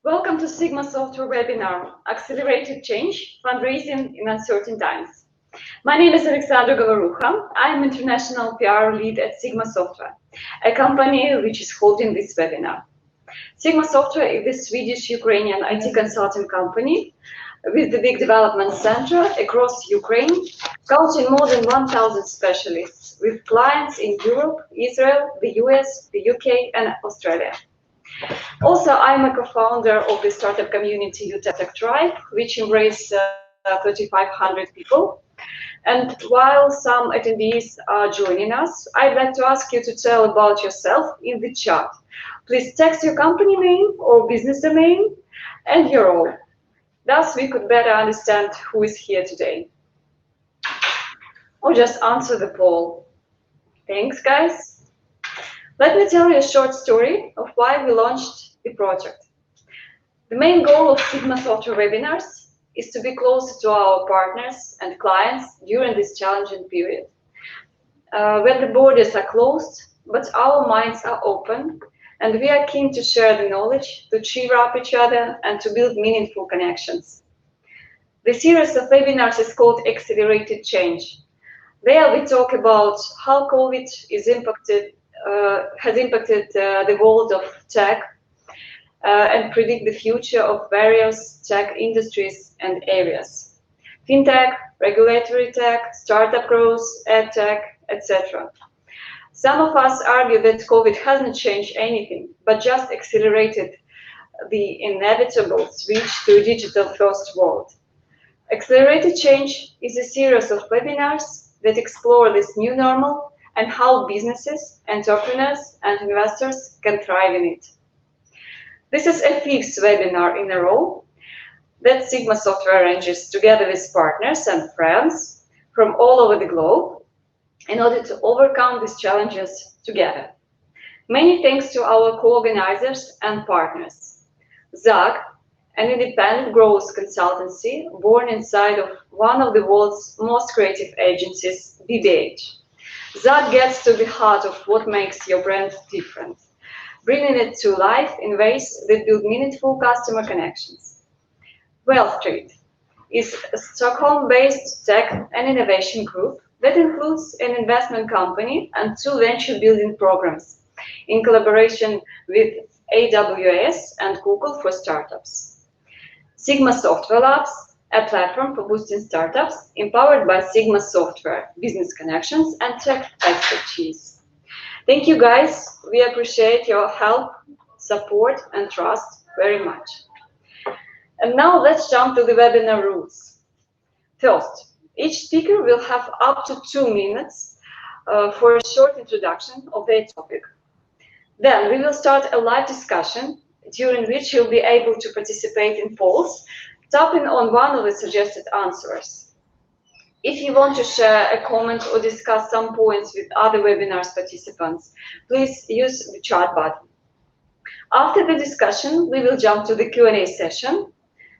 Welcome to Sigma Software webinar, Accelerated Change, Fundraising in Uncertain Times. My name is Alexandra Govaruha. I'm International PR Lead at Sigma Software, a company which is holding this webinar. Sigma Software is a Swedish-Ukrainian IT consulting company with the big development center across Ukraine, counting more than 1,000 specialists with clients in Europe, Israel, the US, the UK, and Australia. Also, I'm a co-founder of the startup community UTech Tribe, which embraces 3,500 people. And while some attendees are joining us, I'd like to ask you to tell about yourself in the chat. Please text your company name or business domain and your role. Thus, we could better understand who is here today. Or just answer the poll. Thanks, guys. Let me tell you a short story of why we launched the project. The main goal of Sigma Software webinars is to be closer to our partners and clients during this challenging period. When the borders are closed, but our minds are open, and we are keen to share the knowledge, to cheer up each other, and to build meaningful connections. The series of webinars is called Accelerated Change. There we talk about how COVID has impacted the world of tech and predict the future of various tech industries and areas. Fintech, regulatory tech, startup growth, ed tech, etc. Some of us argue that COVID hasn't changed anything, but just accelerated the inevitable switch to a digital-first world. Accelerated Change is a series of webinars that explore this new normal and how businesses, entrepreneurs, and investors can thrive in it. This is a fifth webinar in a row that Sigma Software arranges together with partners and friends from all over the globe in order to overcome these challenges together. Many thanks to our co-organizers and partners. ZAG, an independent growth consultancy born inside of one of the world's most creative agencies, BBH. ZAG gets to the heart of what makes your brand different, bringing it to life in ways that build meaningful customer connections. Wellstreet is a Stockholm-based tech and innovation group that includes an investment company and 2 venture building programs in collaboration with AWS and Google for startups. Sigma Software Labs, a platform for boosting startups empowered by Sigma Software, business connections, and tech expertise. Thank you, guys. We appreciate your help, support, and trust very much. And now let's jump to the webinar rules. First, each speaker will have up to 2 minutes for a short introduction of their topic. Then we will start a live discussion during which you'll be able to participate in polls, tapping on one of the suggested answers. If you want to share a comment or discuss some points with other webinars participants, please use the chat button. After the discussion, we will jump to the Q&A session.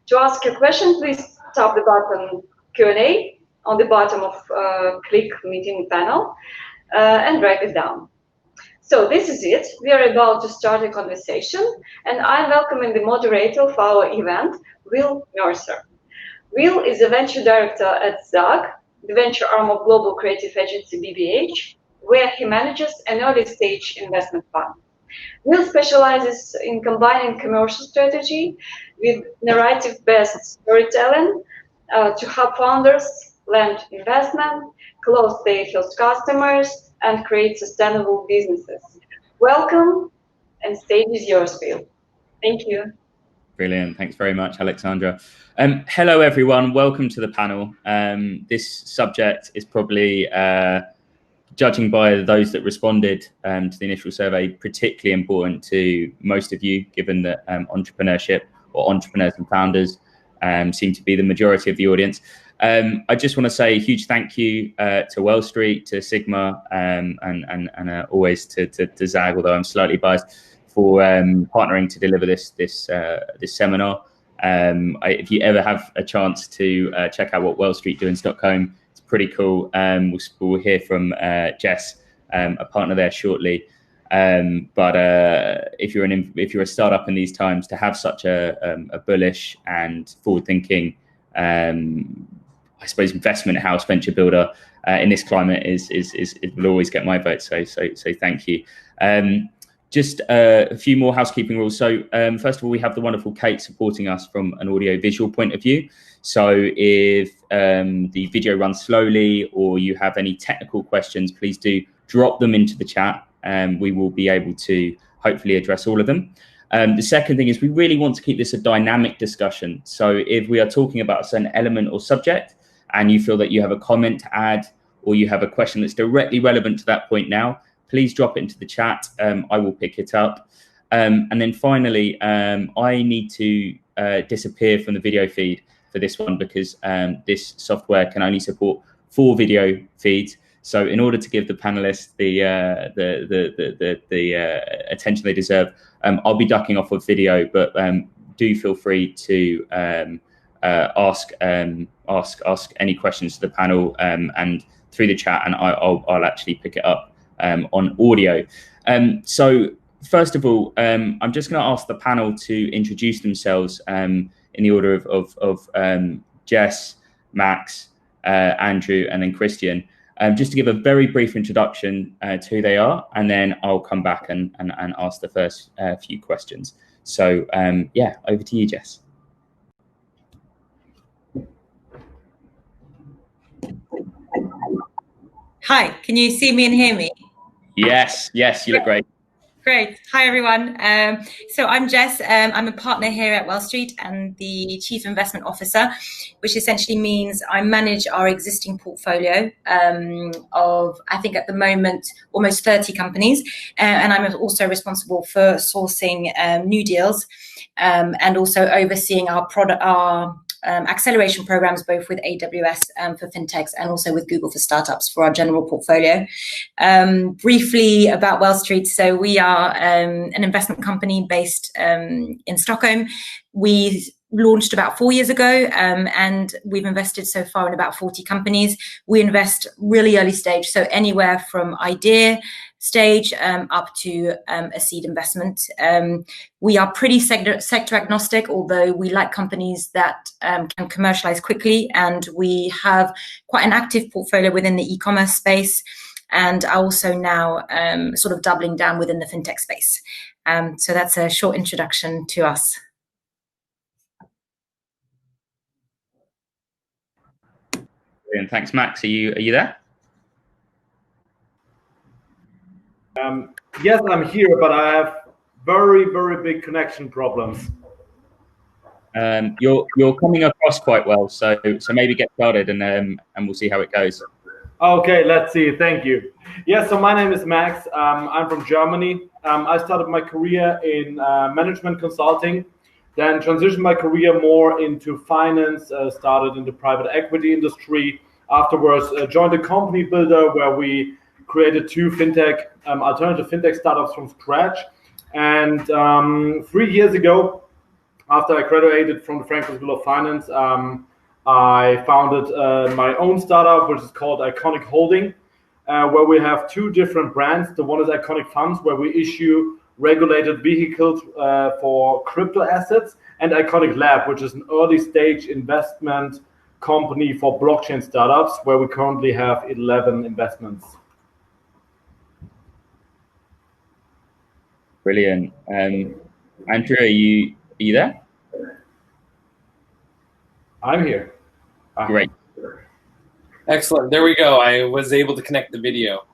To ask a question, please tap the button Q&A on the bottom of Click Meeting panel and write it down. So this is it. We are about to start a conversation, and I'm welcoming the moderator of our event, Will Mercer. Will is a venture director at ZAG, the venture arm of global creative agency BBH, where he manages an early-stage investment fund. Will specializes in combining commercial strategy with narrative-based storytelling to help founders land investment, close their first customers, and create sustainable businesses. Welcome, and stage is yours, Will. Thank you. Brilliant. Thanks very much, Alexandra. Hello, everyone. Welcome to the panel. This subject is probably, judging by those that responded to the initial survey, particularly important to most of you, given that entrepreneurship or entrepreneurs and founders seem to be the majority of the audience. I just want to say a huge thank you to Wellstreet, to Sigma, and always to ZAG, although I'm slightly biased, for partnering to deliver this seminar. If you ever have a chance to check out what Wellstreet do in Stockholm, it's pretty cool. We'll hear from Jess, a partner there shortly. But if you're a startup in these times, to have such a bullish and forward-thinking, I suppose, investment house venture builder in this climate it will always get my vote. So thank you. Just a few more housekeeping rules. So first of all, we have the wonderful Kate supporting us from an audio-visual point of view. So if the video runs slowly or you have any technical questions, please do drop them into the chat, and we will be able to hopefully address all of them. The second thing is we really want to keep this a dynamic discussion. So if we are talking about a certain element or subject and you feel that you have a comment to add or you have a question that's directly relevant to that point now, please drop it into the chat. I will pick it up. And then finally, I need to disappear from the video feed for this one because this software can only support 4 video feeds. So in order to give the panelists the attention they deserve, I'll be ducking off of video, but do feel free to ask any questions to the panel and through the chat, and I'll actually pick it up on audio. So first of all, I'm just going to ask the panel to introduce themselves in the order of Jess, Max, Andrew, and then Christian. Just to give a very brief introduction to who they are, and then I'll come back and ask the first few questions. So yeah, over to you, Jess. Hi, can you see me and hear me? Yes, you look great. Great. Hi, everyone. So I'm Jess. I'm a partner here at Wellstreet and the Chief Investment Officer, which essentially means I manage our existing portfolio of, I think at the moment, almost 30 companies. And I'm also responsible for sourcing new deals and also overseeing our acceleration programs, both with AWS for fintechs and also with Google for startups for our general portfolio. Briefly about Wellstreet. So we are an investment company based in Stockholm. We launched about 4 years ago, and we've invested so far in about 40 companies. We invest really early stage, so anywhere from idea stage up to a seed investment. We are pretty sector agnostic, although we like companies that can commercialize quickly, and we have quite an active portfolio within the e-commerce space, and are also now sort of doubling down within the fintech space. So that's a short introduction to us. Brilliant. Thanks, Max. Are you there? Yes, I'm here, but I have very big connection problems. You're coming across quite well, so maybe get started and we'll see how it goes. Okay, let's see. Thank you. Yeah, so my name is Max. I'm from Germany. I started my career in management consulting, then transitioned my career more into finance, started in the private equity industry. Afterwards, joined a company builder where we created 2 fintech, alternative fintech startups from scratch. And 3 years ago, after I graduated from the Frankfurt School of Finance, I founded my own startup, which is called Iconic Holding, where we have 2 different brands. The one is Iconic Funds, where we issue regulated vehicles for crypto assets, and Iconic Lab, which is an early stage investment company for blockchain startups, where we currently have 11 investments. Brilliant. Andrew, are you there? I'm here. Great. Excellent. There we go. I was able to connect the video.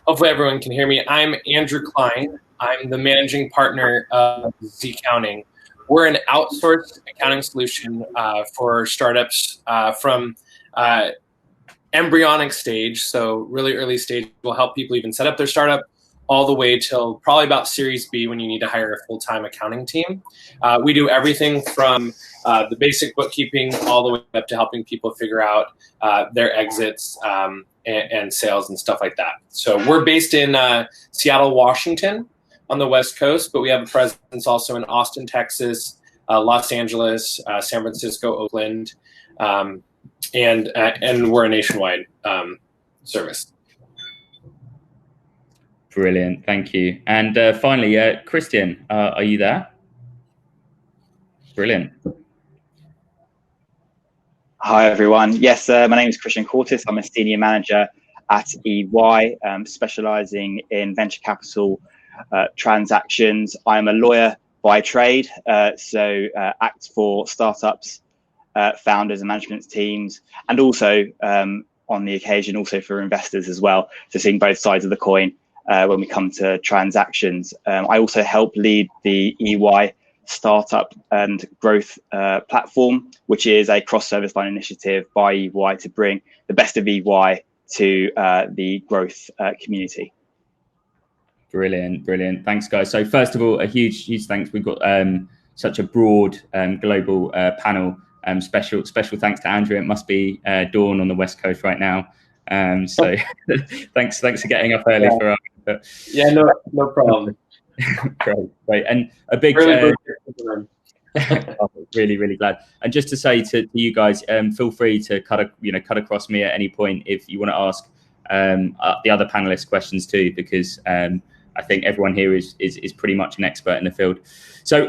Hopefully everyone can hear me. I'm Andrew Klein. I'm the managing partner of Z Accounting. We're an outsourced accounting solution for startups from embryonic stage, so really early stage. We'll help people even set up their startup, all the way till probably about Series B when you need to hire a full-time accounting team. We do everything from the basic bookkeeping all the way up to helping people figure out their exits and sales and stuff like that. So we're based in Seattle, Washington on the West Coast, but we have a presence also in Austin, Texas, Los Angeles, San Francisco, Oakland, and we're a nationwide service. Brilliant, thank you. And finally, Christian, are you there? Brilliant. Hi, everyone. Yes, my name is Christian Cortis. I'm a senior manager at EY, specializing in venture capital transactions. I'm a lawyer by trade, so act for startups, founders and management teams, and also on the occasion also for investors as well. So seeing both sides of the coin when we come to transactions. I also help lead the EY startup and growth platform, which is a cross-service line initiative by EY to bring the best of EY to the growth community. Brilliant. Thanks, guys. So first of all, a huge thanks. We've got such a broad global panel. Special thanks to Andrew. It must be dawn on the West Coast right now. So thanks for getting up early for us. Yeah, no problem. Great. And a big really glad. And just to say to you guys, feel free to cut across me at any point if you want to ask the other panelists questions too, because I think everyone here is pretty much an expert in the field. So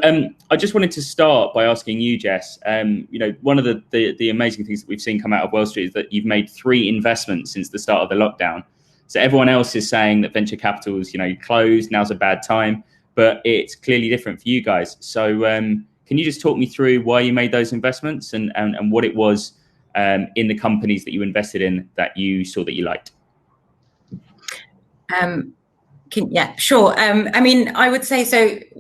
I just wanted to start by asking you, Jess. One of the amazing things that we've seen come out of Wellstreet is that you've made 3 investments since the start of the lockdown. So everyone else is saying that venture capital is closed, now's a bad time, but it's clearly different for you guys. So can you just talk me through why you made those investments and what it was in the companies that you invested in that you saw that you liked? Yeah, sure. I mean, I would say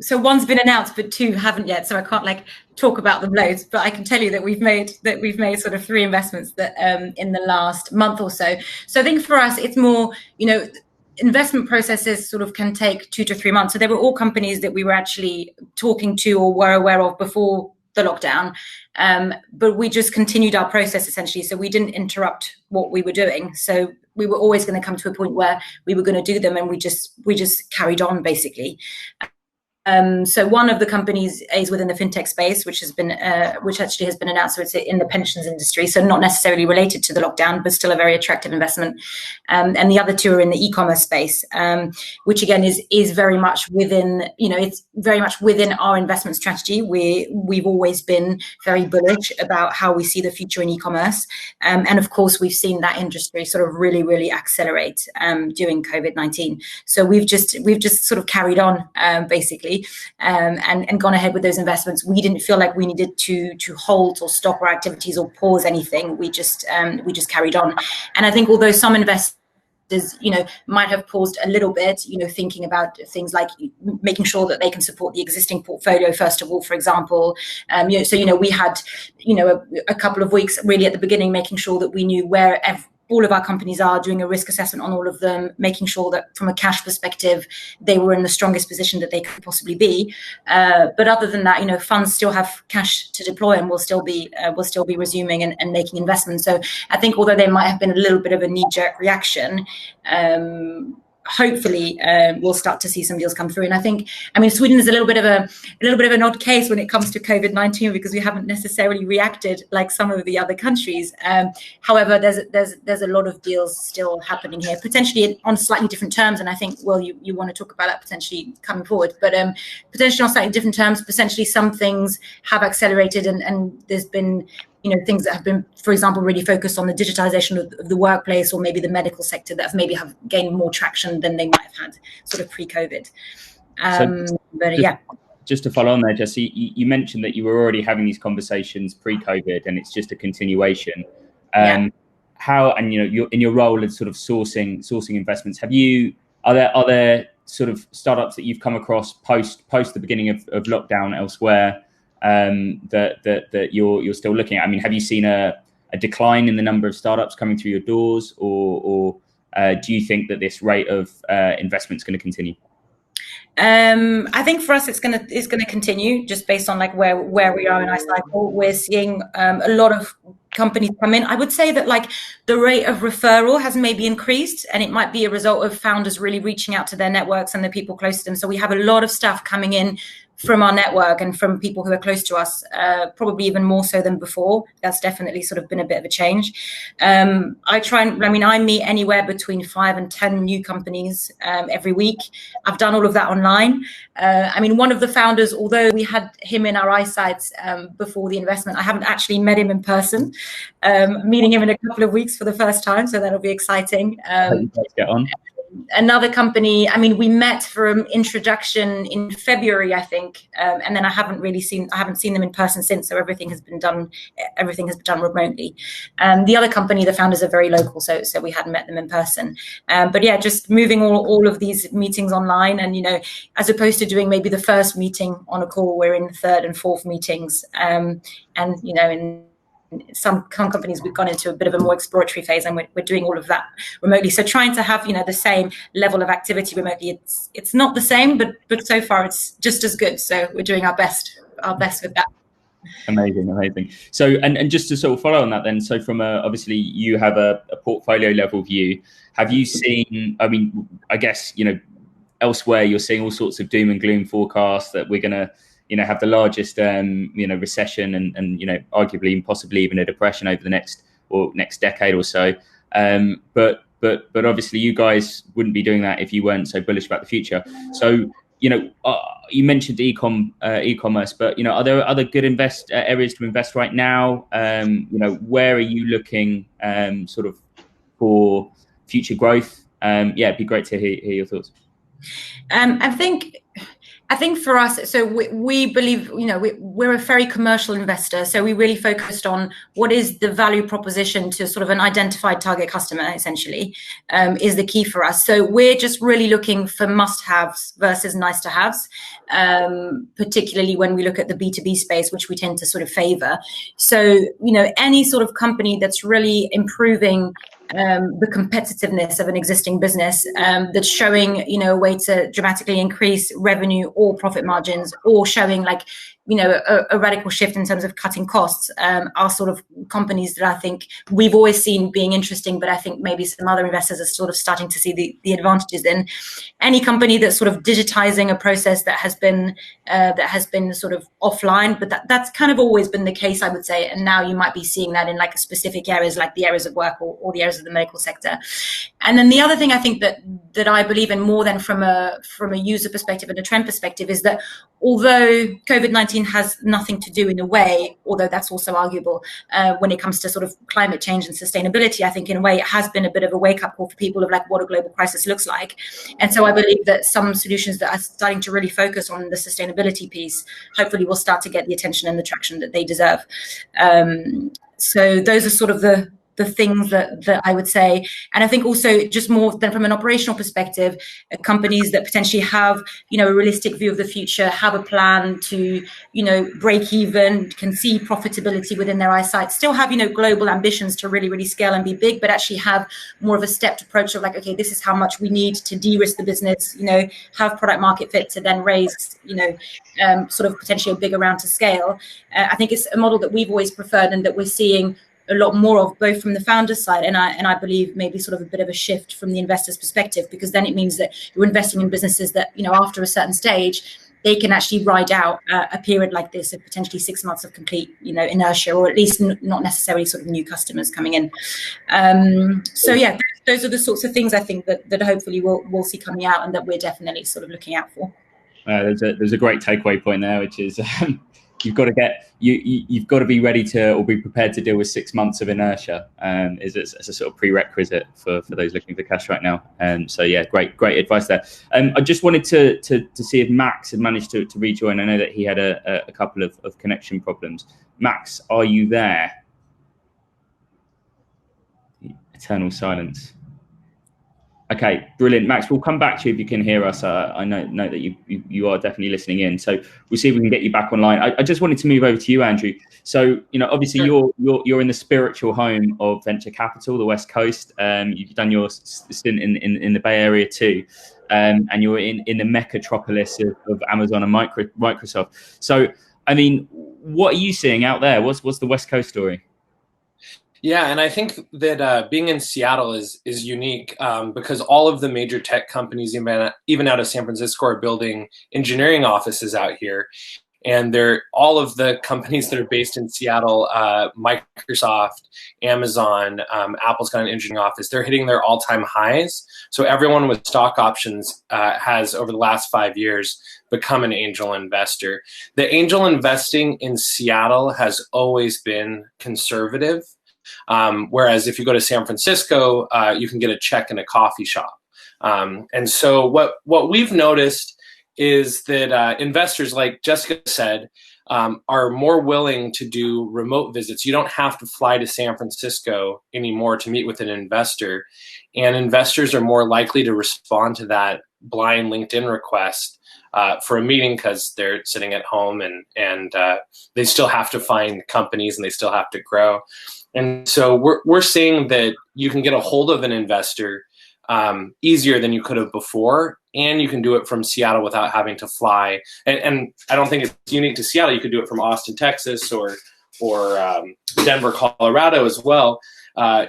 so one's been announced, but 2 haven't yet. So I can't talk about them loads, but I can tell you that we've made sort of 3 investments that in the last month or so. So I think for us, it's more, investment processes sort of can take 2 to 3 months. So they were all companies that we were actually talking to or were aware of before the lockdown, but we just continued our process essentially. So we didn't interrupt what we were doing. So we were always going to come to a point where we were going to do them, and we just carried on basically. So one of the companies is within the fintech space, which actually has been announced. So it's in the pensions industry, so not necessarily related to the lockdown, but still a very attractive investment. And the other 2 are in the e-commerce space, which again is very much within, it's very much within our investment strategy. We've always been very bullish about how we see the future in e-commerce, and of course we've seen that industry sort of really accelerate during COVID-19. So we've just sort of carried on basically. And gone ahead with those investments. We didn't feel like we needed to halt or stop our activities or pause anything. We just carried on. And I think although some investors, might have paused a little bit, thinking about things like making sure that they can support the existing portfolio, first of all, for example. So we had, a couple of weeks really at the beginning, making sure that we knew where all of our companies are, doing a risk assessment on all of them, making sure that from a cash perspective, they were in the strongest position that they could possibly be. But other than that, funds still have cash to deploy and will still be resuming and making investments. So I think although there might have been a little bit of a knee-jerk reaction, hopefully we'll start to see some deals come through. And I think, Sweden is a little bit of an odd case when it comes to COVID-19 because we haven't necessarily reacted like some of the other countries. However, there's a lot of deals still happening here, potentially on slightly different terms. And I think, well, you want to talk about that potentially coming forward, but potentially on slightly different terms. Potentially some things have accelerated, and there's been things that have been, for example, really focused on the digitalization of the workplace or maybe the medical sector that have gained more traction than they might have had sort of pre-COVID. Just to follow on there, Jesse, you mentioned that you were already having these conversations pre-COVID, and it's just a continuation. How, and you're in your role as sort of sourcing investments, are there sort of startups that you've come across post the beginning of lockdown elsewhere that you're still looking at? Have you seen a decline in the number of startups coming through your doors, or do you think that this rate of investment is going to continue? I think for us, it's going to continue just based on where we are in our cycle. We're seeing a lot of companies come in. I would say that the rate of referral has maybe increased, and it might be a result of founders really reaching out to their networks and the people close to them. So we have a lot of stuff coming in from our network and from people who are close to us, probably even more so than before. That's definitely sort of been a bit of a change. I meet anywhere between 5 and 10 new companies every week. I've done all of that online. One of the founders, although we had him in our eyesight before the investment, I haven't actually met him in person. Meeting him in a couple of weeks for the first time, so that'll be exciting. Hope you guys get on. Another company, we met for an introduction in February, I think, and then I haven't seen them in person since. So everything has been done remotely. The other company, the founders are very local, so we hadn't met them in person. But yeah, just moving all of these meetings online, and as opposed to doing maybe the first meeting on a call, we're in third and fourth meetings, in some companies we've gone into a bit of a more exploratory phase, and we're doing all of that remotely. So trying to have the same level of activity remotely, it's not the same, but so far it's just as good. So we're doing our best with that. Amazing. So and just to sort of follow on that then, so from obviously you have a portfolio level view. Have you seen, I guess elsewhere you're seeing all sorts of doom and gloom forecasts that we're gonna have the largest, recession and arguably and possibly even a depression over the next decade or so. But obviously you guys wouldn't be doing that if you weren't so bullish about the future. So, you mentioned e-commerce, but, are there other good areas to invest right now? Where are you looking sort of for future growth? It'd be great to hear your thoughts. I think for us, so we believe, we're a very commercial investor. So we really focused on what is the value proposition to sort of an identified target customer, essentially, is the key for us. So we're just really looking for must-haves versus nice-to-haves, particularly when we look at the B2B space, which we tend to sort of favor. So, any sort of company that's really improving the competitiveness of an existing business, that's showing a way to dramatically increase revenue or profit margins, or showing a radical shift in terms of cutting costs, are sort of companies that I think we've always seen being interesting, but I think maybe some other investors are sort of starting to see the advantages in. Any company that's sort of digitizing a process that has been sort of offline, but that's kind of always been the case, I would say. And now you might be seeing that in specific areas, like the areas of work or the areas of the medical sector. And then the other thing I think that I believe in more than from a user perspective and a trend perspective is that although COVID-19 has nothing to do in a way, although that's also arguable, when it comes to sort of climate change and sustainability, I think in a way it has been a bit of a wake-up call for people of what a global crisis looks like. And so I believe that some solutions that are starting to really focus on the sustainability piece hopefully will start to get the attention and the traction that they deserve. So those are sort of the things that I would say. And I think also just more than from an operational perspective, companies that potentially have, a realistic view of the future, have a plan to, break even, can see profitability within their eyesight, still have, global ambitions to really, really scale and be big, but actually have more of a stepped approach of okay, this is how much we need to de-risk the business, have product market fit to then raise, sort of potentially a bigger round to scale. I think it's a model that we've always preferred and that we're seeing a lot more of, both from the founder's side and I believe maybe sort of a bit of a shift from the investor's perspective, because then it means that you're investing in businesses that, after a certain stage, they can actually ride out a period like this of potentially 6 months of complete, inertia, or at least not necessarily sort of new customers coming in. So yeah, those are the sorts of things I think that hopefully we'll see coming out, and that we're definitely sort of looking out for. There's a great takeaway point there, which is you've got to be ready to, or be prepared to deal with 6 months of inertia. Is a sort of prerequisite for those looking for cash right now. So yeah, great advice there. I just wanted to see if Max had managed to rejoin. I know that he had a couple of connection problems. Max, are you there? Eternal silence. Okay, brilliant, Max. We'll come back to you if you can hear us. I know that you are definitely listening in, so we'll see if we can get you back online. I just wanted to move over to you, Andrew. So obviously Sure. you're in the spiritual home of venture capital, the West Coast. You've done your stint in the Bay Area too, and you're in the megatropolis of Amazon and Microsoft. So what are you seeing out there? What's the West Coast story? Yeah, and I think that being in Seattle is unique because all of the major tech companies, even out of San Francisco, are building engineering offices out here. And they're all of the companies that are based in Seattle, Microsoft, Amazon, Apple's got an engineering office. They're hitting their all-time highs. So everyone with stock options has, over the last 5 years, become an angel investor. The angel investing in Seattle has always been conservative. Whereas if you go to San Francisco, you can get a check in a coffee shop. And so what we've noticed is that investors, like Jessica said, are more willing to do remote visits. You don't have to fly to San Francisco anymore to meet with an investor. And investors are more likely to respond to that blind LinkedIn request for a meeting because they're sitting at home and they still have to find companies and they still have to grow. And so we're seeing that you can get a hold of an investor easier than you could have before, and you can do it from Seattle without having to fly. And I don't think it's unique to Seattle. You could do it from Austin, Texas, or Denver, Colorado as well.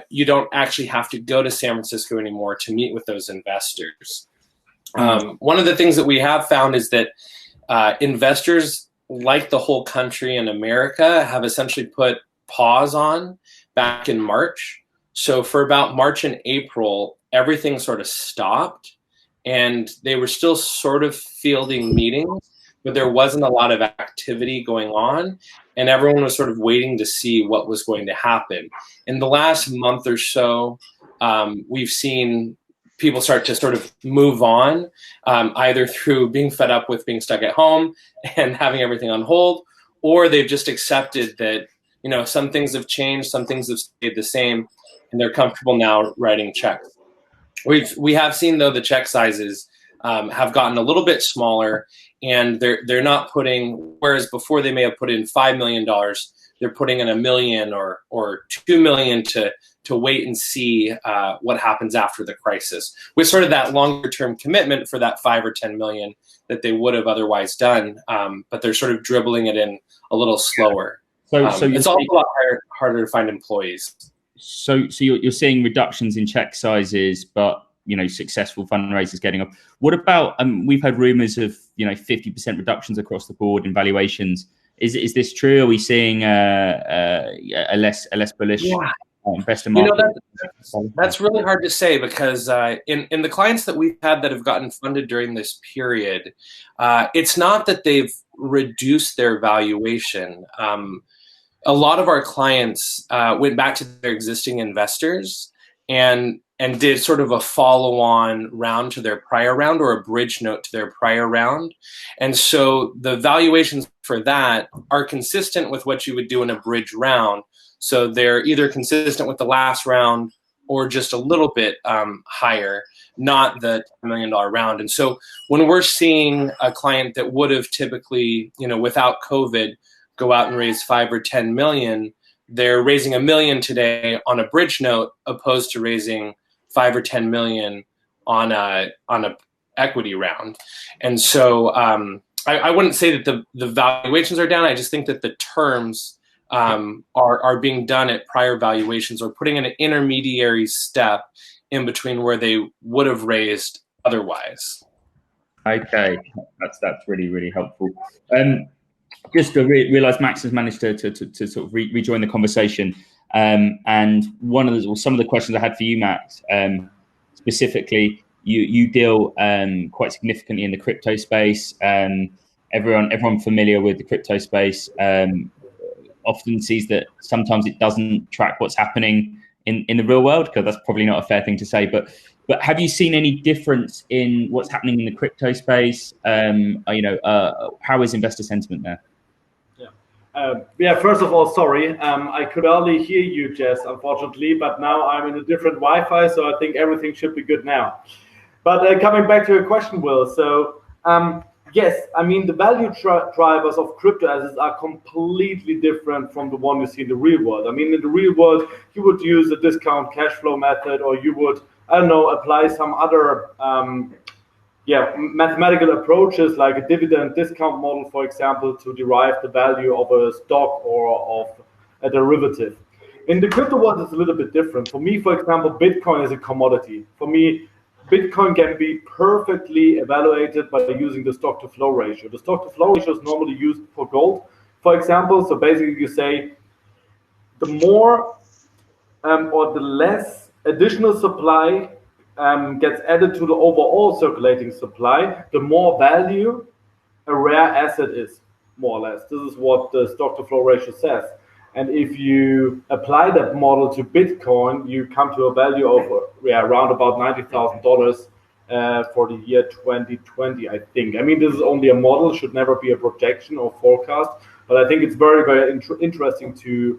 You don't actually have to go to San Francisco anymore to meet with those investors. One of the things that we have found is that investors, like the whole country in America, have essentially put pause on back in March. So for about March and April, everything sort of stopped, and they were still sort of fielding meetings, but there wasn't a lot of activity going on, and everyone was sort of waiting to see what was going to happen. In the last month or so, we've seen people start to sort of move on, either through being fed up with being stuck at home and having everything on hold, or they've just accepted that, you know, some things have changed, some things have stayed the same, and they're comfortable now writing checks. We have seen, though, the check sizes have gotten a little bit smaller, and they're not putting, whereas before they may have put in $5 million, they're putting in $1 million or $2 million to wait and see what happens after the crisis, with sort of that longer term commitment for that 5 or 10 million that they would have otherwise done, but they're sort of dribbling it in a little slower. So it's also a lot harder to find employees. So you're seeing reductions in check sizes, but, you know, successful fundraisers getting up. What about we've had rumors of, you know, 50% reductions across the board in valuations. Is this true? Are we seeing a less bullish investor market? You know, that's really hard to say, because in the clients that we've had that have gotten funded during this period, it's not that they've reduced their valuation. A lot of our clients went back to their existing investors and did sort of a follow-on round to their prior round, or a bridge note to their prior round. And so the valuations for that are consistent with what you would do in a bridge round. So they're either consistent with the last round or just a little bit higher, not the $10 million round. And so when we're seeing a client that would have typically, you know, without COVID, go out and raise 5 or 10 million, they're raising $1 million today on a bridge note, opposed to raising 5 or 10 million on a equity round. And so I wouldn't say that the valuations are down. I just think that the terms are being done at prior valuations, or putting an intermediary step in between where they would have raised otherwise. Okay, that's really, really helpful. Just to realize Max has managed to sort of rejoin the conversation. And some of the questions I had for you, Max, specifically, you deal quite significantly in the crypto space. Everyone familiar with the crypto space often sees that sometimes it doesn't track what's happening in the real world, because that's probably not a fair thing to say. But have you seen any difference in what's happening in the crypto space? How is investor sentiment there? First of all, sorry, I could only hear you, Jess, unfortunately, but now I'm in a different Wi-Fi, so I think everything should be good now. But coming back to your question, Will, so yes, I mean, the value drivers of crypto assets are completely different from the one you see in the real world. I mean, in the real world, you would use a discount cash flow method, or you would, I don't know, apply some other mathematical approaches, like a dividend discount model, for example, to derive the value of a stock or of a derivative. In the crypto world, it's a little bit different. For me, for example, Bitcoin is a commodity. For me, Bitcoin can be perfectly evaluated by using the stock to flow ratio. The stock to flow ratio is normally used for gold, for example. So basically you say the more or the less additional supply gets added to the overall circulating supply, the more value a rare asset is, more or less. This is what the stock to flow ratio says. And if you apply that model to Bitcoin, you come to a value of around about $90,000 for the year 2020, I think. I mean, this is only a model, should never be a projection or forecast, but I think it's very, very interesting to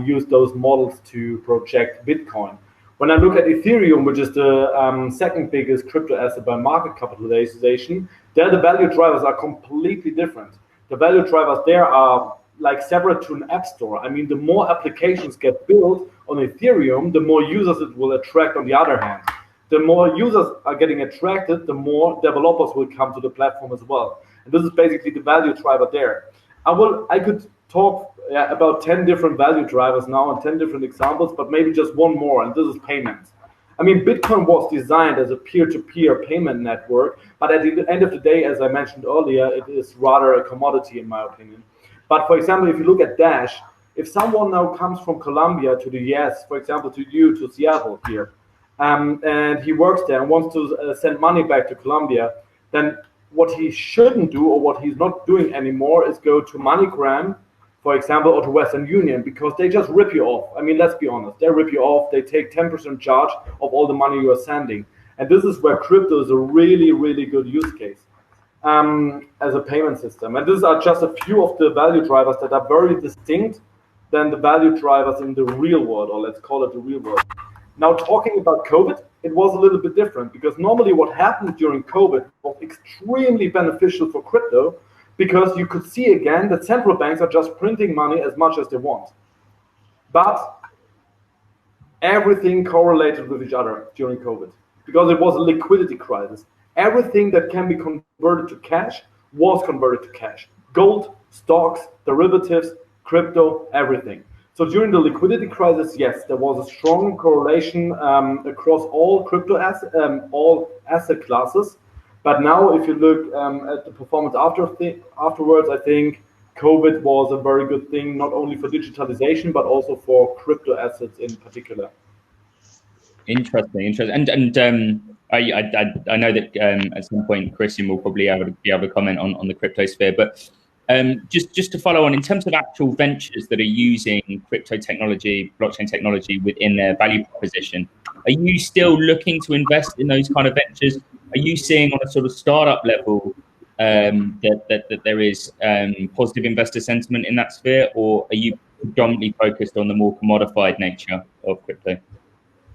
use those models to project Bitcoin. When I look at Ethereum, which is the second biggest crypto asset by market capitalization, there the value drivers are completely different. The value drivers there are like separate to an app store. I mean, the more applications get built on Ethereum, the more users it will attract on the other hand. The more users are getting attracted, the more developers will come to the platform as well. And this is basically the value driver there. I could talk about 10 different value drivers now and 10 different examples, but maybe just one more, and this is payments. I mean, Bitcoin was designed as a peer-to-peer payment network, but at the end of the day, as I mentioned earlier, it is rather a commodity in my opinion. But for example, if you look at Dash, if someone now comes from Colombia to the US, for example, to Seattle here, and he works there and wants to send money back to Colombia, then what he shouldn't do, or what he's not doing anymore, is go to MoneyGram, for example, or to Western Union, because they just rip you off. I mean, let's be honest, they rip you off. They take 10% charge of all the money you are sending. And this is where crypto is a really, really good use case as a payment system. And these are just a few of the value drivers that are very distinct than the value drivers in the real world, or let's call it the real world. Now, talking about COVID, it was a little bit different, because normally what happened during COVID was extremely beneficial for crypto, because you could see again that central banks are just printing money as much as they want. But everything correlated with each other during COVID, because it was a liquidity crisis. Everything that can be converted to cash was converted to cash. Gold, stocks, derivatives, crypto, everything. So during the liquidity crisis, yes, there was a strong correlation across all crypto all asset classes. But now, if you look at the performance afterwards, I think COVID was a very good thing, not only for digitalization, but also for crypto assets in particular. Interesting. And I know that at some point Christian will probably be able to comment on the crypto sphere, but just to follow on, in terms of actual ventures that are using crypto technology, blockchain technology within their value proposition, are you still looking to invest in those kind of ventures? Are you seeing on a sort of startup level that there is positive investor sentiment in that sphere, or are you predominantly focused on the more commodified nature of crypto?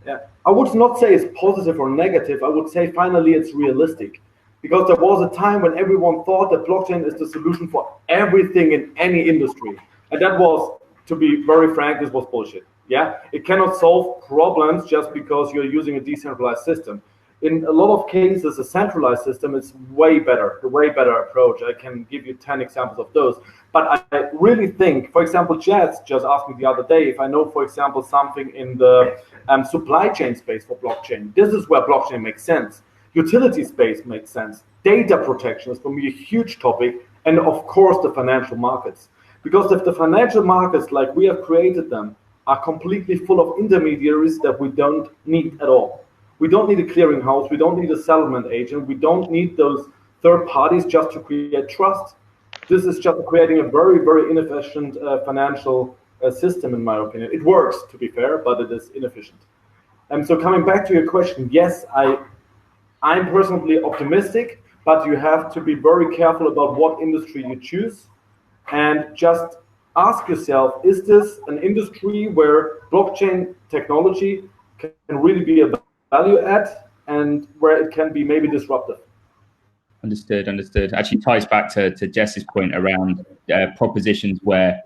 Yeah, I would not say it's positive or negative. I would say finally it's realistic, because there was a time when everyone thought that blockchain is the solution for everything in any industry. And that was, to be very frank, this was bullshit. Yeah, it cannot solve problems just because you're using a decentralized system. In a lot of cases, a centralized system is way better, the way better approach. I can give you 10 examples of those. But I really think, for example, Jess just asked me the other day if I know, for example, something in the supply chain space for blockchain. This is where blockchain makes sense. Utility space makes sense. Data protection is for me a huge topic. And of course, the financial markets. Because if the financial markets, like we have created them, are completely full of intermediaries that we don't need at all. We don't need a clearinghouse. We don't need a settlement agent. We don't need those third parties just to create trust. This is just creating a very, very inefficient financial system, in my opinion. It works, to be fair, but it is inefficient. And so coming back to your question, yes, I'm personally optimistic, but you have to be very careful about what industry you choose, and just ask yourself, is this an industry where blockchain technology can really be a value add, and where it can be maybe disruptive? Understood. Actually ties back to Jess's point around propositions where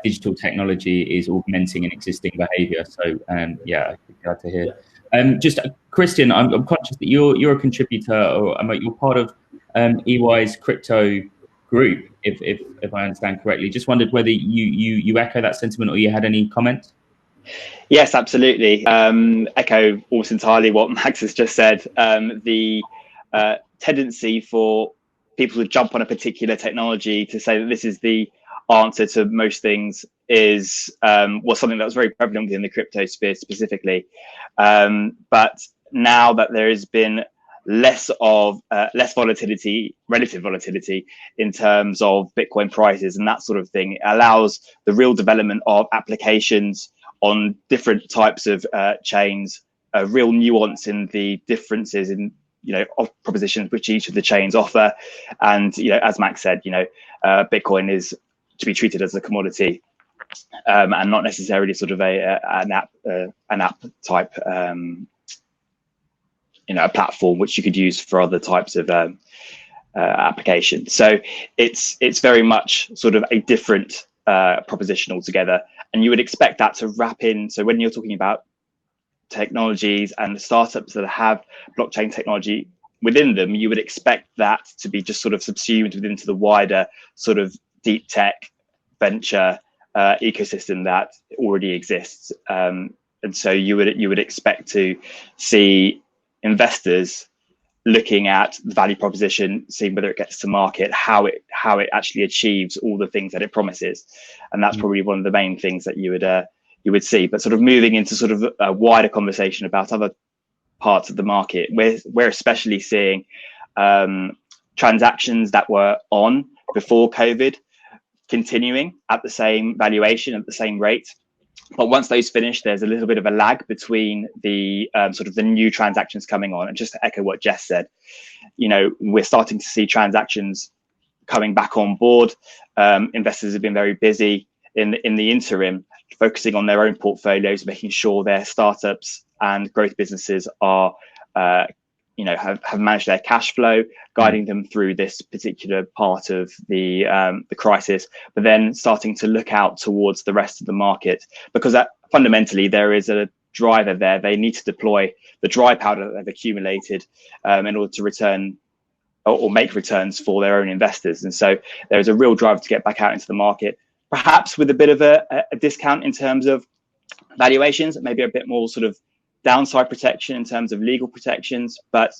digital technology is augmenting an existing behavior. So yeah, glad to hear. Just Christian, I'm conscious that you're a contributor, or you're part of EY's crypto group, if I understand correctly. Just wondered whether you echo that sentiment, or you had any comments. Yes, absolutely. Echo almost entirely what Max has just said. The tendency for people to jump on a particular technology to say that this is the answer to most things was something that was very prevalent within the crypto sphere specifically. But now that there has been less volatility, relative volatility in terms of Bitcoin prices and that sort of thing, it allows the real development of applications on different types of chains, a real nuance in the differences in of propositions which each of the chains offer. And as Max said, Bitcoin is to be treated as a commodity and not necessarily sort of an app type a platform which you could use for other types of applications. So it's very much sort of a different proposition altogether, and you would expect that to wrap in. So when you're talking about technologies and startups that have blockchain technology within them, you would expect that to be just sort of subsumed into the wider sort of deep tech venture ecosystem that already exists. And so you would expect to see investors looking at the value proposition, seeing whether it gets to market, how it actually achieves all the things that it promises, and that's probably one of the main things that you would see. But sort of moving into sort of a wider conversation about other parts of the market, we're especially seeing transactions that were on before COVID continuing at the same valuation, at the same rate. But once those finish, there's a little bit of a lag between the sort of the new transactions coming on. And just to echo what Jess said, we're starting to see transactions coming back on board. Investors have been very busy in the interim, focusing on their own portfolios, making sure their startups and growth businesses are have managed their cash flow, guiding them through this particular part of the crisis, but then starting to look out towards the rest of the market, because fundamentally there is a driver there. They need to deploy the dry powder that they've accumulated in order to return or make returns for their own investors. And so there is a real drive to get back out into the market, perhaps with a bit of a discount in terms of valuations, maybe a bit more sort of downside protection in terms of legal protections, but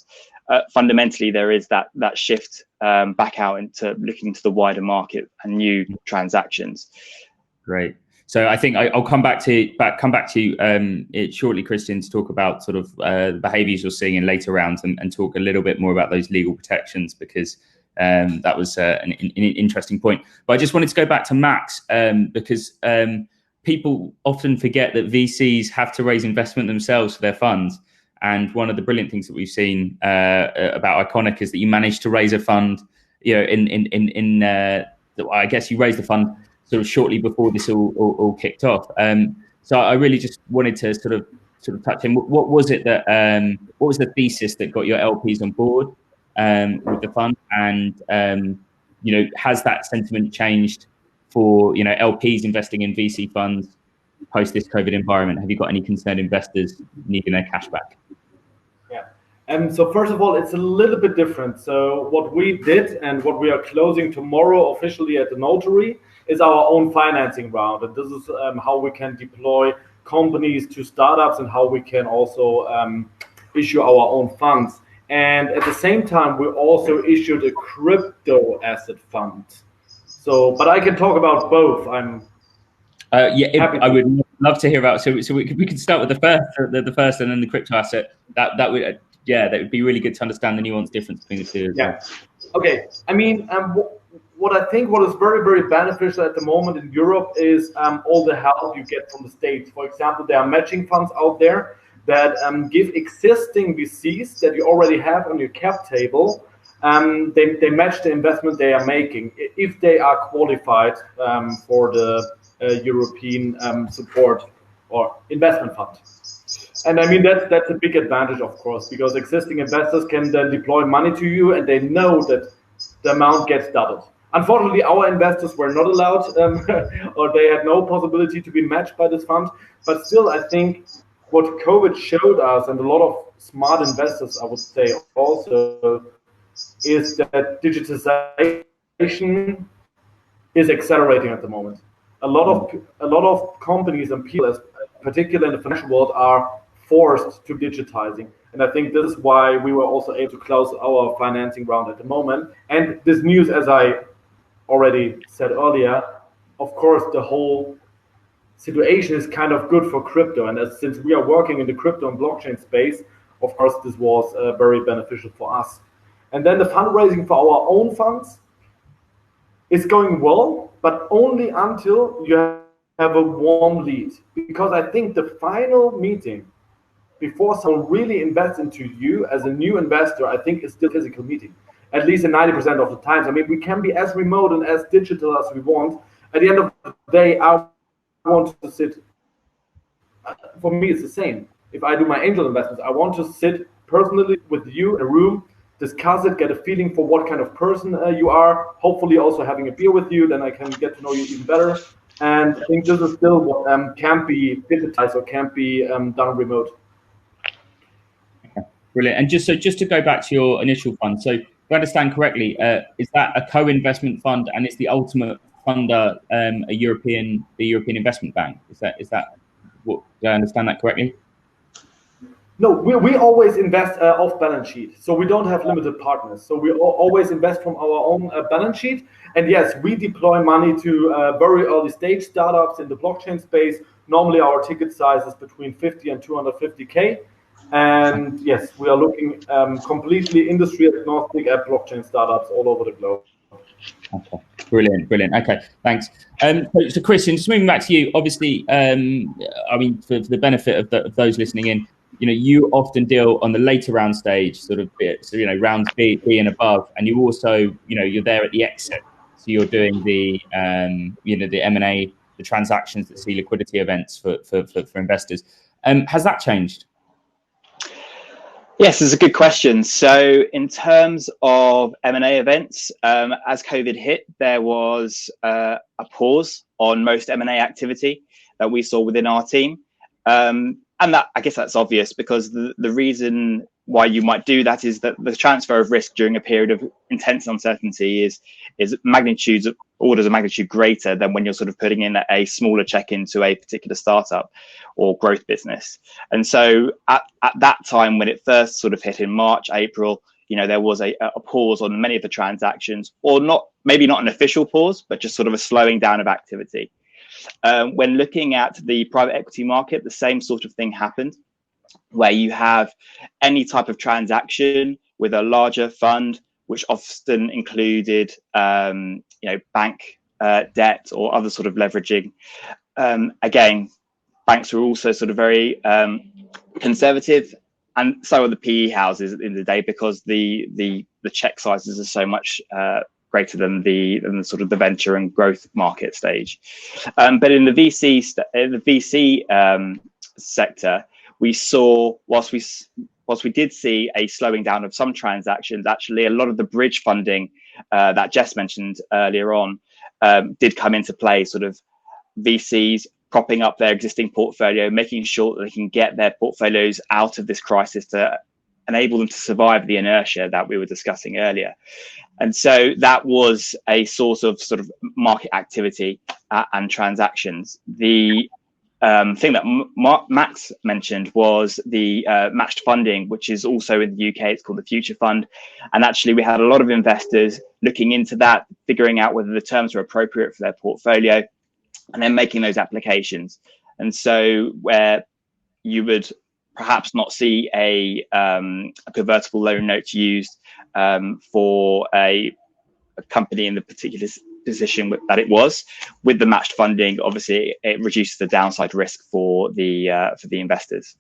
fundamentally there is that shift back out into looking to the wider market and new transactions. Great. So I think I'll come back to you it shortly, Christian, to talk about sort of the behaviours you're seeing in later rounds and talk a little bit more about those legal protections, because that was an interesting point. But I just wanted to go back to Max because people often forget that VCs have to raise investment themselves for their funds. And one of the brilliant things that we've seen about Iconic is that you managed to raise a fund, I guess you raised the fund sort of shortly before this all kicked off. So I really just wanted to sort of touch in. What was it that, what was the thesis that got your LPs on board with the fund? And, has that sentiment changed for LPs investing in VC funds post this COVID environment? Have you got any concerned investors needing their cash back? Yeah. So first of all, it's a little bit different. So what we did and what we are closing tomorrow officially at the notary is our own financing round. And this is how we can deploy companies to startups and how we can also issue our own funds. And at the same time, we also issued a crypto asset fund. So, but I can talk about both. I would love to hear about. So we could start with the first, and then the crypto asset. That would be really good to understand the nuanced difference between the two. Yeah. Okay. I mean, what is very, very beneficial at the moment in Europe is all the help you get from the States. For example, there are matching funds out there that give existing VCs that you already have on your cap table. They match the investment they are making if they are qualified for the European support or investment fund. And I mean, that's a big advantage, of course, because existing investors can then deploy money to you and they know that the amount gets doubled. Unfortunately, our investors were not allowed or they had no possibility to be matched by this fund. But still, I think what COVID showed us, and a lot of smart investors, I would say also, is that digitization is accelerating at the moment. A lot of companies and people, particularly in the financial world, are forced to digitizing. And I think this is why we were also able to close our financing round at the moment. And this news, as I already said earlier, of course, the whole situation is kind of good for crypto. And since we are working in the crypto and blockchain space, of course, this was very beneficial for us. And then the fundraising for our own funds is going well, but only until you have a warm lead. Because I think the final meeting before someone really invests into you as a new investor, I think is still a physical meeting, at least in 90% of the times. I mean, we can be as remote and as digital as we want. At the end of the day, I want to sit, for me, it's the same. If I do my angel investments, I want to sit personally with you in a room, discuss it, get a feeling for what kind of person you are, hopefully also having a beer with you, then I can get to know you even better. And I think this is still what can't be digitized or can't be done remote. Brilliant. And just to go back to your initial fund, so if I understand correctly, is that a co-investment fund, and is the ultimate funder the European Investment Bank? Is that what, do I understand that correctly? No, we always invest off balance sheet, so we don't have limited partners. So we always invest from our own balance sheet. And yes, we deploy money to very early stage startups in the blockchain space. Normally, our ticket size is between 50 and 250K. And yes, we are looking completely industry agnostic at blockchain startups all over the globe. Okay, brilliant. Okay, thanks. So Christian, just moving back to you. Obviously, I mean, for the benefit of those listening in, you often deal on the later round stage, sort of, so, rounds B and above, and you also, you're there at the exit. So you're doing the, the M&A, the transactions that see liquidity events for investors. Has that changed? Yes, it's a good question. So in terms of M&A events, as COVID hit, there was a pause on most M&A activity that we saw within our team. And that, I guess that's obvious, because the reason why you might do that is that the transfer of risk during a period of intense uncertainty is orders of magnitude greater than when you're sort of putting in a smaller check into a particular startup or growth business. And so at that time, when it first sort of hit in March, April, there was a pause on many of the transactions, or maybe not an official pause, but just sort of a slowing down of activity. When looking at the private equity market, the same sort of thing happened, where you have any type of transaction with a larger fund, which often included, bank debt or other sort of leveraging. Again, banks were also sort of very conservative, and so are the PE houses at the end of the day, because the check sizes are so much greater than the sort of the venture and growth market stage. But in the VC sector, we saw, whilst we did see a slowing down of some transactions, actually a lot of the bridge funding that Jess mentioned earlier on did come into play. Sort of VCs propping up their existing portfolio, making sure that they can get their portfolios out of this crisis to enable them to survive the inertia that we were discussing earlier. And so that was a source of sort of market activity and transactions. The thing that Max mentioned was the matched funding, which is also in the UK. It's called the Future Fund. And actually, we had a lot of investors looking into that, figuring out whether the terms were appropriate for their portfolio, and then making those applications. And so where you would perhaps not see a convertible loan note used for a company in the particular position that it was, with the matched funding, obviously it reduces the downside risk for the investors.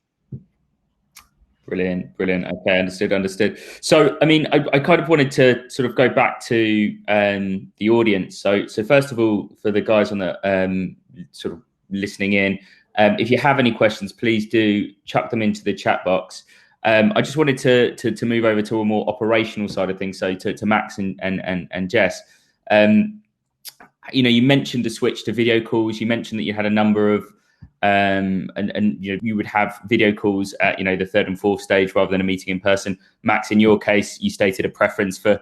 Brilliant. Okay, understood. So, I mean, I kind of wanted to sort of go back to the audience. So first of all, for the guys on the sort of listening in, if you have any questions, please do chuck them into the chat box. I just wanted to move over to a more operational side of things. So to Max and Jess, you mentioned the switch to video calls. You mentioned that you had a number of and you would have video calls at the third and fourth stage rather than a meeting in person. Max, in your case, you stated a preference for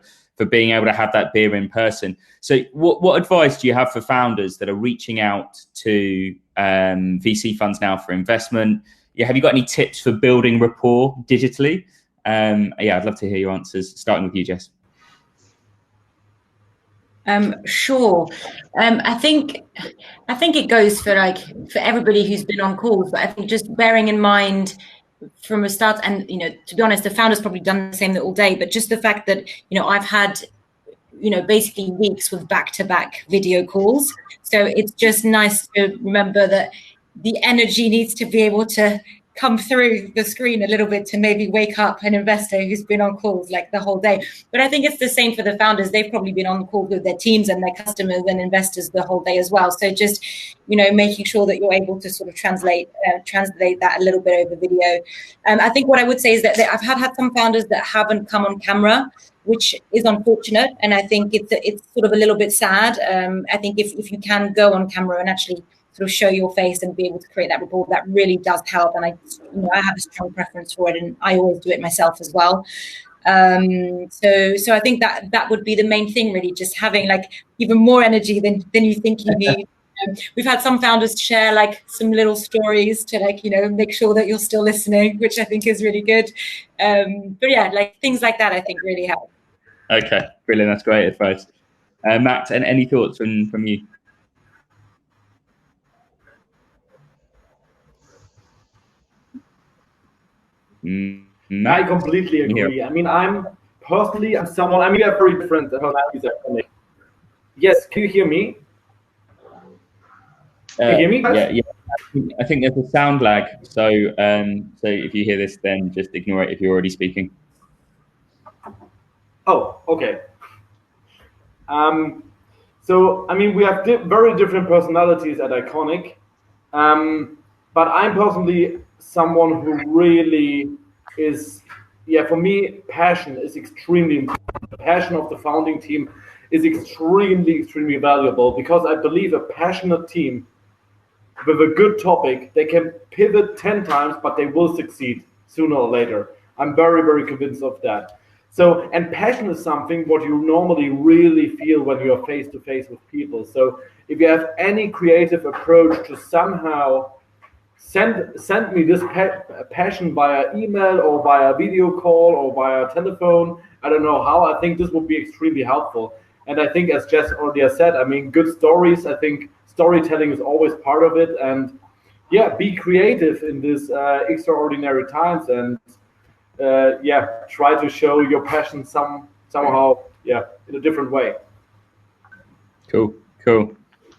being able to have that beer in person. So what advice do you have for founders that are reaching out to VC funds now for investment. Yeah, have you got any tips for building rapport digitally? Yeah, I'd love to hear your answers, starting with you, Jess. Sure. I think it goes for everybody who's been on calls, but I think just bearing in mind from a start, and to be honest, the founder's probably done the same all day, but just the fact that I've had basically weeks with back-to-back video calls, so it's just nice to remember that the energy needs to be able to come through the screen a little bit to maybe wake up an investor who's been on calls like the whole day. But I think it's the same for the founders. They've probably been on calls with their teams and their customers and investors the whole day as well. So just, making sure that you're able to sort of translate that a little bit over video. I think what I would say is that I've had some founders that haven't come on camera, which is unfortunate. And I think it's sort of a little bit sad. I think if you can go on camera and actually sort of show your face and be able to create that rapport, that really does help. And I have a strong preference for it, and I always do it myself as well. So I think that would be the main thing, really, just having even more energy than you think you need. We've had some founders share some little stories to make sure that you're still listening, which I think is really good. But yeah, things like that I think really help. Okay, brilliant. That's great advice. Matt, and any thoughts from you? I completely agree. I mean, I'm someone, we have very different personalities. Yes, can you hear me? Can you hear me, guys? Yeah. I think there's a sound lag. So if you hear this, then just ignore it if you're already speaking. Oh, okay. So, I mean, we have very different personalities at Iconic. But I'm personally someone who really is, for me, passion is extremely important. The passion of the founding team is extremely valuable, because I believe a passionate team with a good topic, they can pivot 10 times, but they will succeed sooner or later. I'm very, very convinced of that. So, and passion is something what you normally really feel when you're face to face with people. So if you have any creative approach to somehow send me this passion via email or via video call or via telephone, I don't know how, I think this would be extremely helpful. And I think, as Jess already said, I mean, good stories, I think storytelling is always part of it. And yeah, be creative in these extraordinary times, and try to show your passion somehow in a different way. Cool.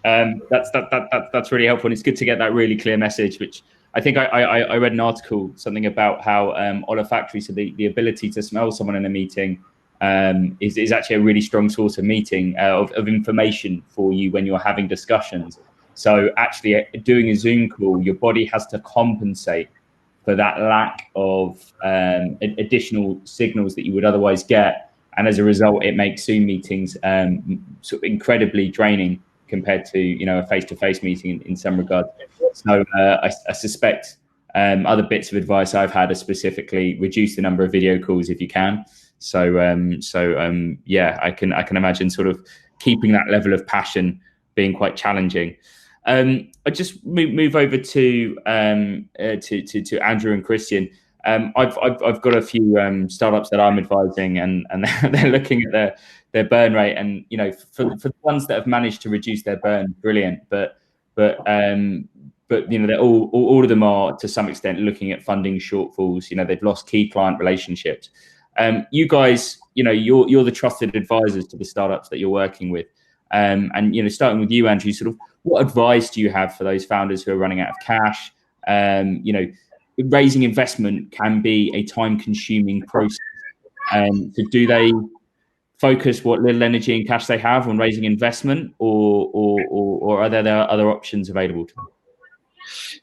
That's really helpful, and it's good to get that really clear message, which I think I read an article, something about how olfactory, so the ability to smell someone in a meeting is actually a really strong source of of information for you when you're having discussions. So actually doing a Zoom call, your body has to compensate for that lack of additional signals that you would otherwise get. And as a result, it makes Zoom meetings sort of incredibly draining compared to a face-to-face meeting in some regards. So I suspect other bits of advice I've had are specifically reduce the number of video calls if you can. So I can imagine sort of keeping that level of passion being quite challenging. I just move over to Andrew and Christian. I've got a few startups that I'm advising, and they're looking at their burn rate, and for the ones that have managed to reduce their burn, brilliant. But they're all of them are to some extent looking at funding shortfalls. They've lost key client relationships. You guys, you're the trusted advisors to the startups that you're working with. And starting with you, Andrew, sort of what advice do you have for those founders who are running out of cash? Raising investment can be a time-consuming process. So do they focus what little energy and cash they have on raising investment, or are there other options available to them?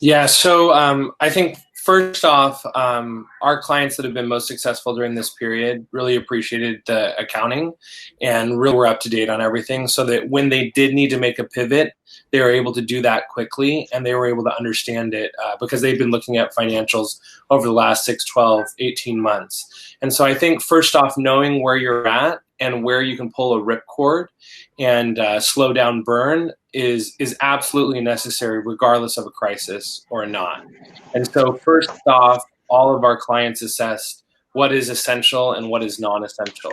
Yeah, so I think first off, our clients that have been most successful during this period really appreciated the accounting and really were up to date on everything, so that when they did need to make a pivot, they were able to do that quickly, and they were able to understand it because they've been looking at financials over the last 6, 12, 18 months. And so I think first off, knowing where you're at and where you can pull a ripcord and slow down burn is absolutely necessary regardless of a crisis or not. And so first off, all of our clients assessed what is essential and what is non-essential.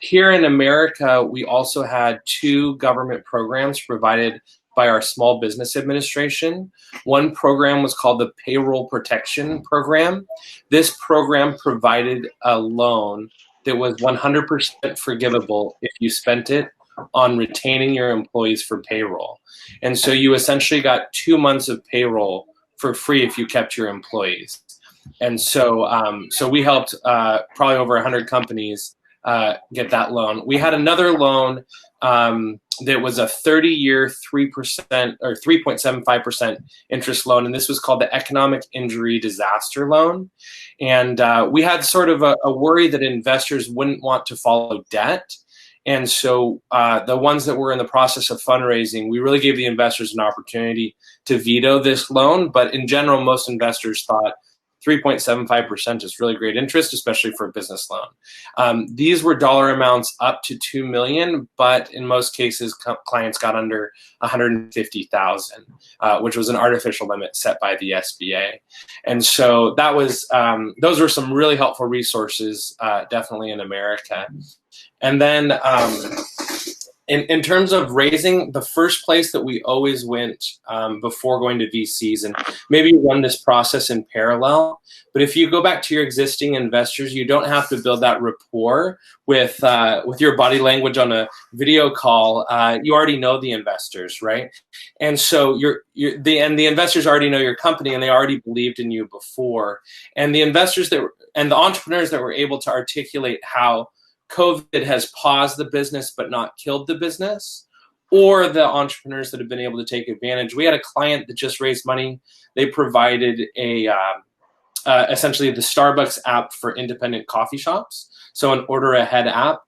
Here in America, we also had 2 government programs provided by our Small Business Administration. One program was called the Payroll Protection Program. This program provided a loan that was 100% forgivable if you spent it on retaining your employees for payroll. And so you essentially got 2 months of payroll for free if you kept your employees. And so we helped probably over 100 companies get that loan. We had another loan that was a 30-year 3% or 3.75% interest loan, and this was called the Economic Injury Disaster Loan. And we had sort of a worry that investors wouldn't want to follow debt. And so the ones that were in the process of fundraising, we really gave the investors an opportunity to veto this loan. But in general, most investors thought 3.75% is really great interest, especially for a business loan. These were dollar amounts up to $2 million, but in most cases, clients got under $150,000, which was an artificial limit set by the SBA. And so that was those were some really helpful resources, definitely in America. And then in terms of raising, the first place that we always went before going to VCs, and maybe you run this process in parallel, but if you go back to your existing investors, you don't have to build that rapport with your body language on a video call. You already know the investors, right? And so the investors already know your company, and they already believed in you before. And the investors and the entrepreneurs that were able to articulate how COVID has paused the business but not killed the business, or the entrepreneurs that have been able to take advantage. We had a client that just raised money. They provided essentially the Starbucks app for independent coffee shops, so an order ahead app.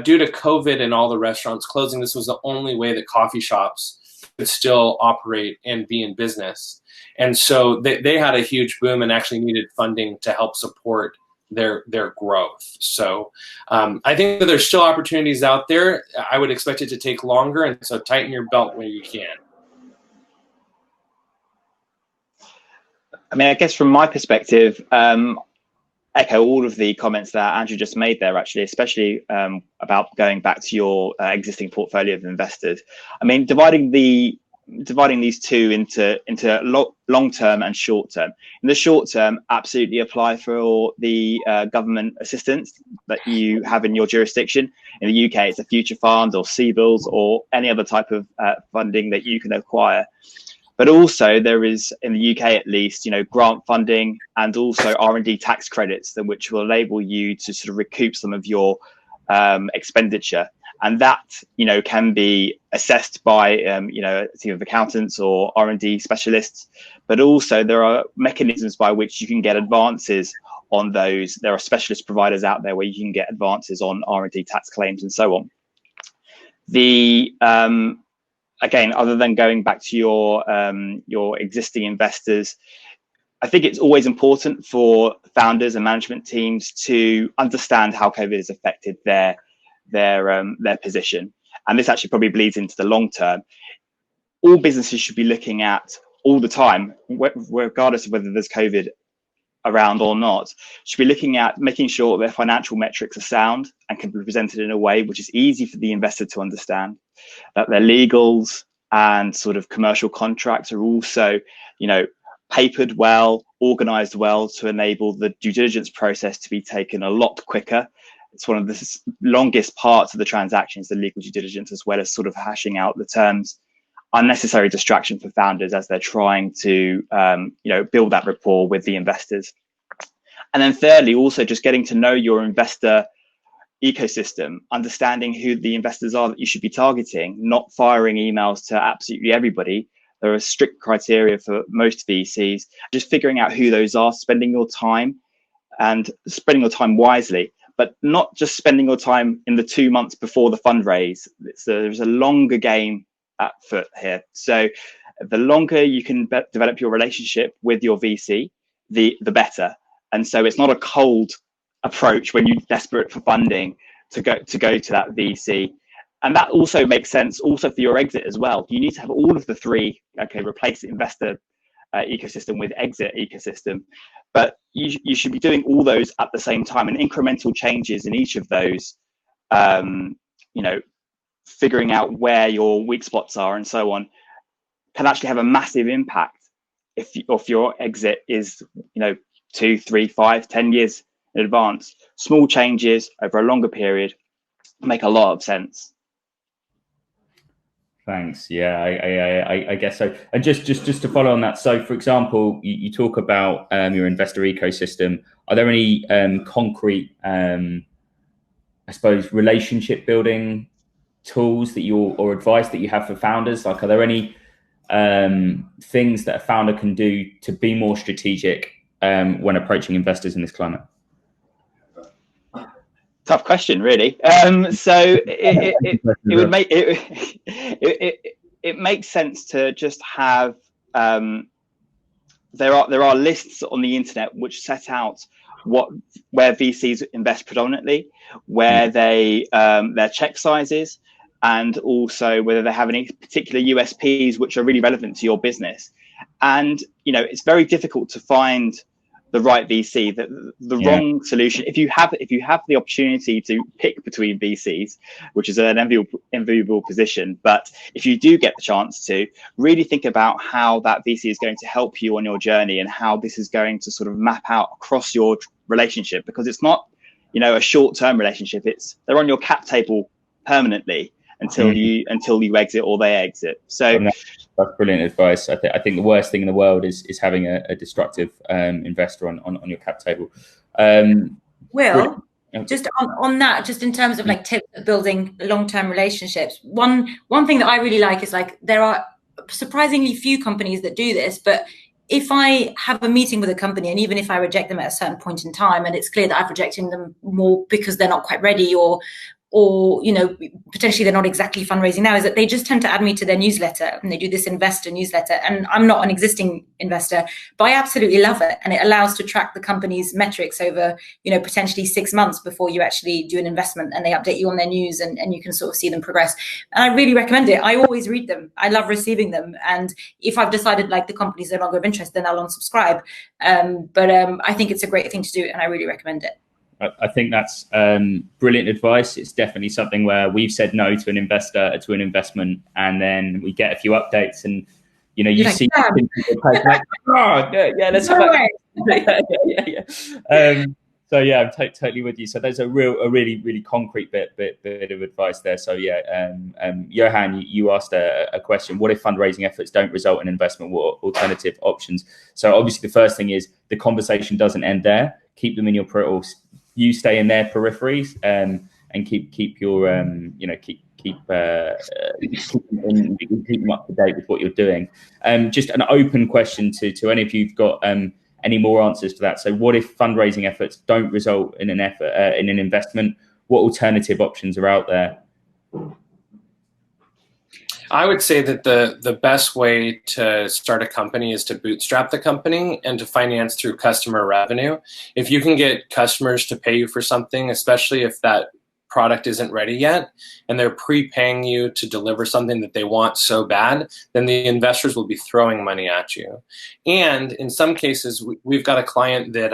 Due to COVID and all the restaurants closing, this was the only way that coffee shops could still operate and be in business. And so they had a huge boom and actually needed funding to help support their growth. So I think that there's still opportunities out there. I would expect it to take longer, and so tighten your belt where you can. I mean, I guess from my perspective, echo all of the comments that Andrew just made there, actually, especially about going back to your existing portfolio of investors. I mean, dividing these two into long-term and short-term. In the short term, absolutely apply for the government assistance that you have in your jurisdiction. In the UK, it's a future fund or CBILS or any other type of funding that you can acquire. But also there is, in the UK at least, grant funding and also R&D tax credits, which will enable you to sort of recoup some of your expenditure. And that, can be assessed by, a team of accountants or R&D specialists. But also there are mechanisms by which you can get advances on those. There are specialist providers out there where you can get advances on R&D tax claims and so on. Again, other than going back to your existing investors, I think it's always important for founders and management teams to understand how COVID has affected their position, and this actually probably bleeds into the long term. All businesses should be looking at all the time, regardless of whether there's COVID around or not, should be looking at making sure their financial metrics are sound and can be presented in a way which is easy for the investor to understand, that their legals and sort of commercial contracts are also, papered well, organized well, to enable the due diligence process to be taken a lot quicker. It's one of the longest parts of the transactions, the legal due diligence, as well as sort of hashing out the terms. Unnecessary distraction for founders as they're trying to, build that rapport with the investors. And then thirdly, also just getting to know your investor ecosystem, understanding who the investors are that you should be targeting, not firing emails to absolutely everybody. There are strict criteria for most VCs, just figuring out who those are, spending your time wisely. But not just spending your time in the 2 months before the fundraise. There's a longer game at foot here. So the longer you can develop your relationship with your VC, the better. And so it's not a cold approach when you're desperate for funding to go to that VC. And that also makes sense also for your exit as well. You need to have all of the three, okay, replace investor ecosystem with exit ecosystem, but you should be doing all those at the same time, and incremental changes in each of those, figuring out where your weak spots are and so on, can actually have a massive impact if your exit is 2, 3, 5, 10 years in advance. Small changes over a longer period make a lot of sense. Thanks. Yeah, I guess so. And just to follow on that, so for example, you talk about your investor ecosystem. Are there any concrete, I suppose, relationship building tools that or advice that you have for founders? Like, are there any things that a founder can do to be more strategic when approaching investors in this climate? Tough question, really. So it would make it makes sense to just have there are lists on the internet which set out where VCs invest predominantly, where they their check sizes, and also whether they have any particular USPs which are really relevant to your business. And it's very difficult to find the right VC, the wrong solution. If you have the opportunity to pick between VCs, which is an enviable position, but if you do get the chance to really think about how that VC is going to help you on your journey and how this is going to sort of map out across your relationship, because it's not a short-term relationship. They're on your cap table permanently until you exit or they exit. So that's brilliant advice. I think the worst thing in the world is having a destructive investor on your cap table. Will, just on that, just in terms of like tips of building long-term relationships, one thing that I really like is like there are surprisingly few companies that do this, but if I have a meeting with a company, and even if I reject them at a certain point in time, and it's clear that I've rejected them more because they're not quite ready, or potentially they're not exactly fundraising now, is that they just tend to add me to their newsletter, and they do this investor newsletter. And I'm not an existing investor, but I absolutely love it. And it allows to track the company's metrics over, potentially 6 months before you actually do an investment, and they update you on their news, and you can sort of see them progress. And I really recommend it. I always read them. I love receiving them. And if I've decided like the company's no longer of interest, then I'll unsubscribe. But I think it's a great thing to do, and I really recommend it. I think that's brilliant advice. It's definitely something where we've said no to an investor, to an investment, and then we get a few updates, and you see people like, oh yeah, let's have that. So yeah, I'm totally with you. So there's a really, really concrete bit of advice there. So yeah, Johan, you asked a question. What if fundraising efforts don't result in investment? What alternative options? So obviously the first thing is the conversation doesn't end there. Keep them in your you stay in their peripheries, and keep your keep them up to date with what you're doing. Just an open question to any of you who've got any more answers to that. So what if fundraising efforts don't result in an investment? What alternative options are out there? I would say that the best way to start a company is to bootstrap the company and to finance through customer revenue. If you can get customers to pay you for something, especially if that product isn't ready yet and they're prepaying you to deliver something that they want so bad, then the investors will be throwing money at you. And in some cases, we've got a client that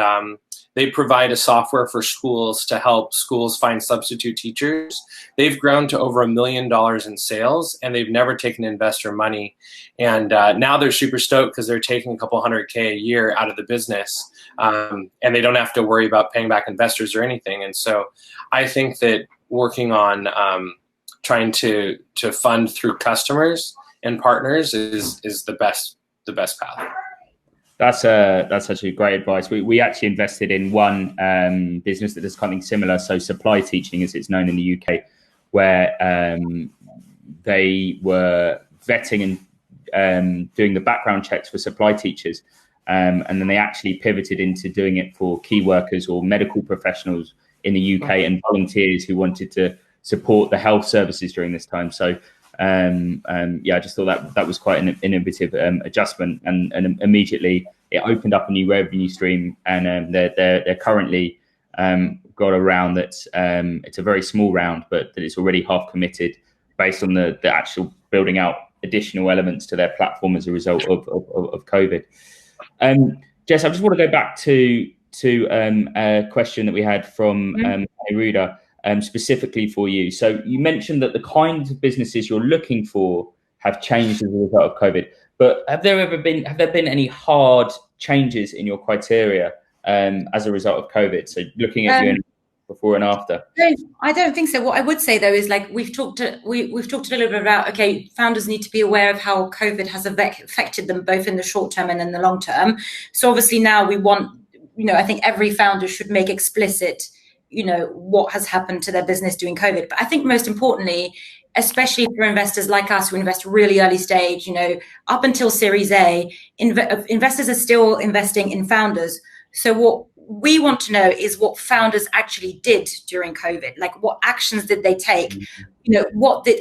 they provide a software for schools to help schools find substitute teachers. They've grown to over $1 million in sales, and they've never taken investor money. And now they're super stoked because they're taking a couple $100K a year out of the business, and they don't have to worry about paying back investors or anything. And so I think that working on trying to fund through customers and partners is the best path. That's actually great advice. We actually invested in one business that does something similar. So Supply Teaching, as it's known in the UK, where they were vetting and doing the background checks for supply teachers. And then they actually pivoted into doing it for key workers or medical professionals in the UK and volunteers who wanted to support the health services during this time. So I just thought that was quite an innovative adjustment, and immediately it opened up a new revenue stream. And they're currently got a round that's it's a very small round, but that it's already half committed based on the actual building out additional elements to their platform as a result of COVID. Jess, I just want to go back to a question that we had from Ruda, specifically for you. So you mentioned that the kinds of businesses you're looking for have changed as a result of COVID, but have there been any hard changes in your criteria as a result of COVID? So looking at you before and after. I don't think so. What I would say though is, like, we've talked a little bit about, okay, founders need to be aware of how COVID has affected them both in the short term and in the long term. So obviously now we want, I think every founder should make explicit, what has happened to their business during COVID. But I think most importantly, especially for investors like us who invest really early stage, up until Series A, investors are still investing in founders. So what we want to know is what founders actually did during COVID. Like, what actions did they take?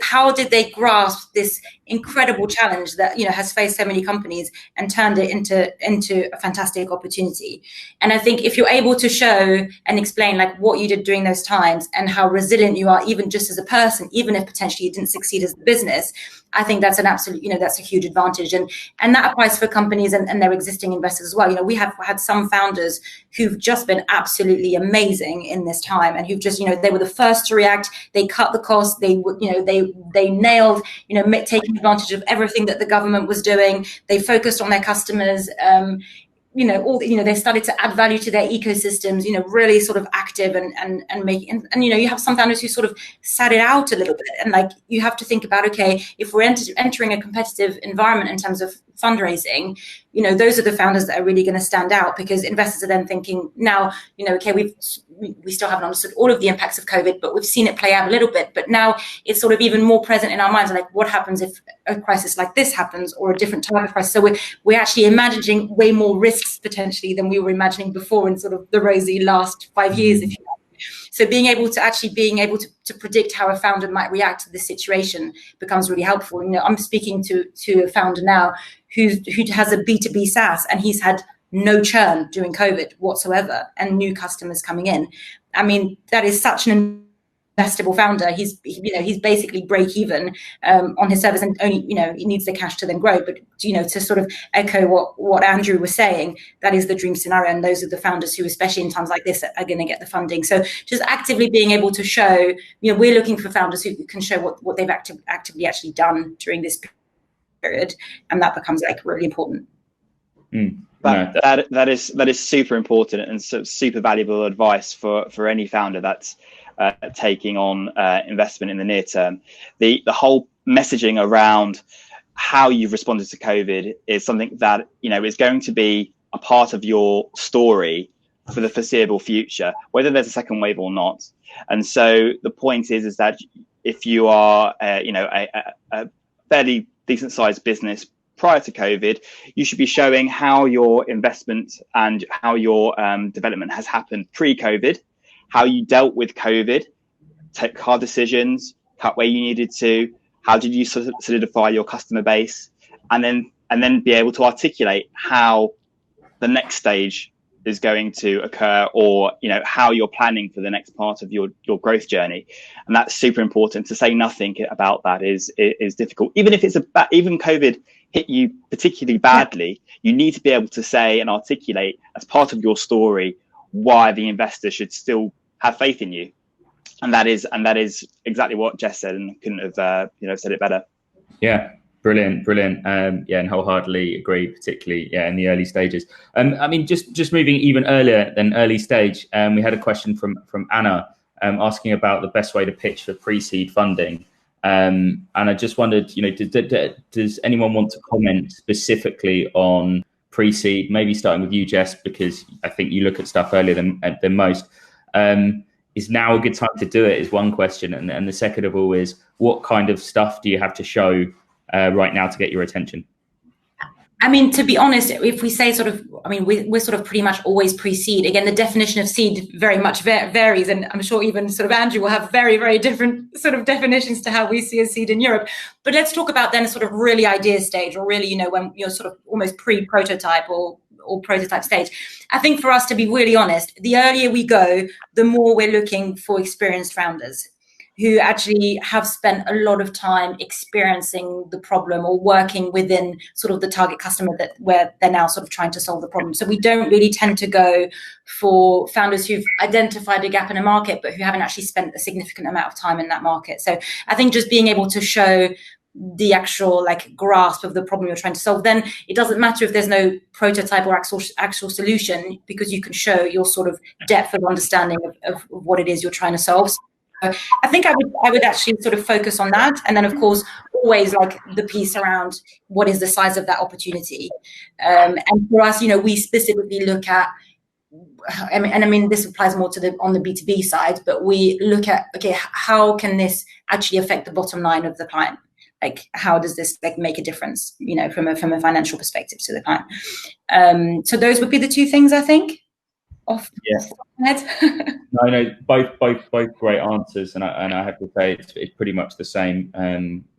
How did they grasp this incredible challenge that has faced so many companies and turned it into a fantastic opportunity? And I think if you're able to show and explain like what you did during those times and how resilient you are, even just as a person, even if potentially you didn't succeed as a business, I think that's an absolute, that's a huge advantage. And that applies for companies and their existing investors as well. We have had some founders who've just been absolutely amazing in this time, and who've just, they were the first to react. They cut the costs. They nailed, taking advantage of everything that the government was doing. They focused on their customers. They started to add value to their ecosystems, really sort of active and making, and you have some founders who sort of sat it out a little bit. And like, you have to think about, okay, if we're entering a competitive environment in terms of fundraising, those are the founders that are really going to stand out, because investors are then thinking now, okay, we still haven't understood all of the impacts of COVID, but we've seen it play out a little bit. But now it's sort of even more present in our minds, like, what happens if a crisis like this happens, or a different type of crisis? So we're actually imagining way more risks potentially than we were imagining before in sort of the rosy last 5 years, if you like. So being able to predict how a founder might react to this situation becomes really helpful. I'm speaking to a founder now who has a B2B SaaS, and he's had no churn during COVID whatsoever, and new customers coming in. I mean, that is such an investable founder. He's basically break even on his service, and only he needs the cash to then grow. But to sort of echo what Andrew was saying, that is the dream scenario, and those are the founders who, especially in times like this, are going to get the funding. So just actively being able to show, we're looking for founders who can show what they've actively actually done during this period, and that becomes like really important. That is super important and super valuable advice for any founder that's taking on investment in the near term. The whole messaging around how you've responded to COVID is something that is going to be a part of your story for the foreseeable future, whether there's a second wave or not. And so the point is that if you are a fairly decent sized business prior to COVID, you should be showing how your investment and how your development has happened pre-COVID, how you dealt with COVID, take hard decisions, cut where you needed to, how did you solidify your customer base, and then be able to articulate how the next stage is going to occur, or how you're planning for the next part of your growth journey. And that's super important. To say nothing about that is difficult. Even if even COVID hit you particularly badly, you need to be able to say and articulate as part of your story why the investor should still have faith in you. And that is exactly what Jess said, and couldn't have said it better. Yeah, brilliant. And wholeheartedly agree, particularly in the early stages. I mean, just moving even earlier than early stage, we had a question from Anna asking about the best way to pitch for pre-seed funding. And I just wondered, does anyone want to comment specifically on pre-seed? Maybe starting with you, Jess, because I think you look at stuff earlier than most. Is now a good time to do it is one question, and the second of all is, what kind of stuff do you have to show right now to get your attention? I mean, to be honest, if we say we're sort of pretty much always pre-seed. Again, the definition of seed very much varies, and I'm sure even sort of Andrew will have very, very different sort of definitions to how we see a seed in Europe. But let's talk about then a sort of really idea stage, or really, when you're sort of almost pre-prototype or prototype stage. I think for us, to be really honest, the earlier we go, the more we're looking for experienced founders who actually have spent a lot of time experiencing the problem or working within sort of the target customer where they're now sort of trying to solve the problem. So we don't really tend to go for founders who've identified a gap in a market, but who haven't actually spent a significant amount of time in that market. So I think just being able to show the actual like grasp of the problem you're trying to solve, then it doesn't matter if there's no prototype or actual solution, because you can show your sort of depth of understanding of what it is you're trying to solve. So I think I would actually sort of focus on that, and then of course always like the piece around what is the size of that opportunity. And for us, we specifically look at, I mean, this applies more to on the B2B side, but we look at, okay, how can this actually affect the bottom line of the client? Like, how does this like make a difference, from a financial perspective to the client? So those would be the two things, I think. Off the head. No, both great answers, and I have to say it's pretty much the same.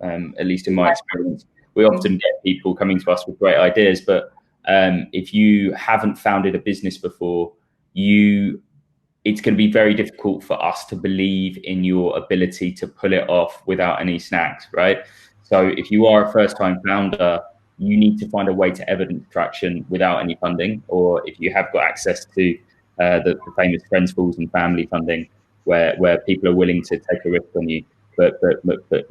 At least in my experience, we often get people coming to us with great ideas, but if you haven't founded a business before, it's going to be very difficult for us to believe in your ability to pull it off without any snags, right? So if you are a first-time founder, you need to find a way to evidence traction without any funding, or if you have got access to the famous friends, fools, and family funding, where people are willing to take a risk on you. But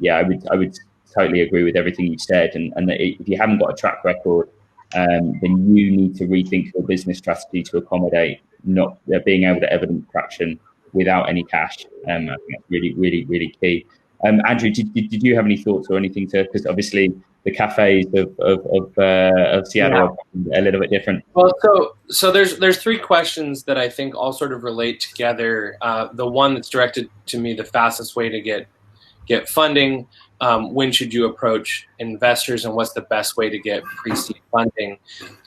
yeah, I would totally agree with everything you said, and that if you haven't got a track record, then you need to rethink your business strategy to accommodate not being able to evidence traction without any cash. I think that's really, really, really key. Andrew, did you have any thoughts or anything because obviously the cafes of Seattle are a little bit different. Well, so there's three questions that I think all sort of relate together. The one that's directed to me, the fastest way to get funding, when should you approach investors, and what's the best way to get pre-seed funding?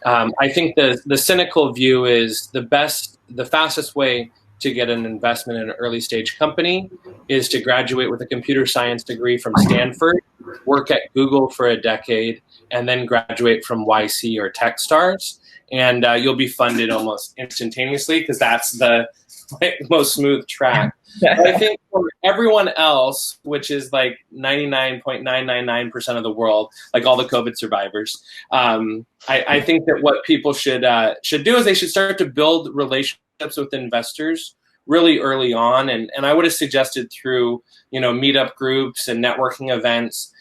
I think the cynical view is the fastest way to get an investment in an early stage company is to graduate with a computer science degree from Stanford, work at Google for a decade, and then graduate from YC or Techstars. And you'll be funded almost instantaneously because that's the most smooth track. But I think for everyone else, which is like 99.999% of the world, like all the COVID survivors, I think that what people should do is they should start to build relationships with investors really early on. And I would have suggested through, meetup groups and networking events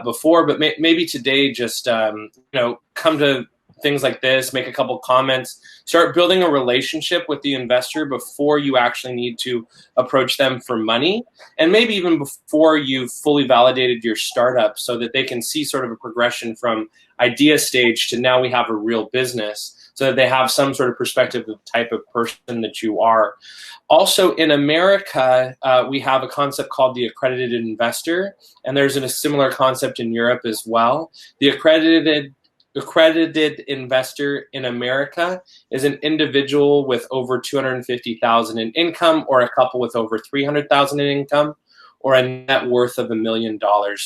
before, but maybe today just, come to things like this, make a couple comments, start building a relationship with the investor before you actually need to approach them for money. And maybe even before you've fully validated your startup so that they can see sort of a progression from idea stage to now we have a real business, so that they have some sort of perspective of the type of person that you are. Also in America, we have a concept called the accredited investor, and there's a similar concept in Europe as well. The accredited investor in America is an individual with over $250,000 in income, or a couple with over $300,000 in income, or a net worth of $1 million.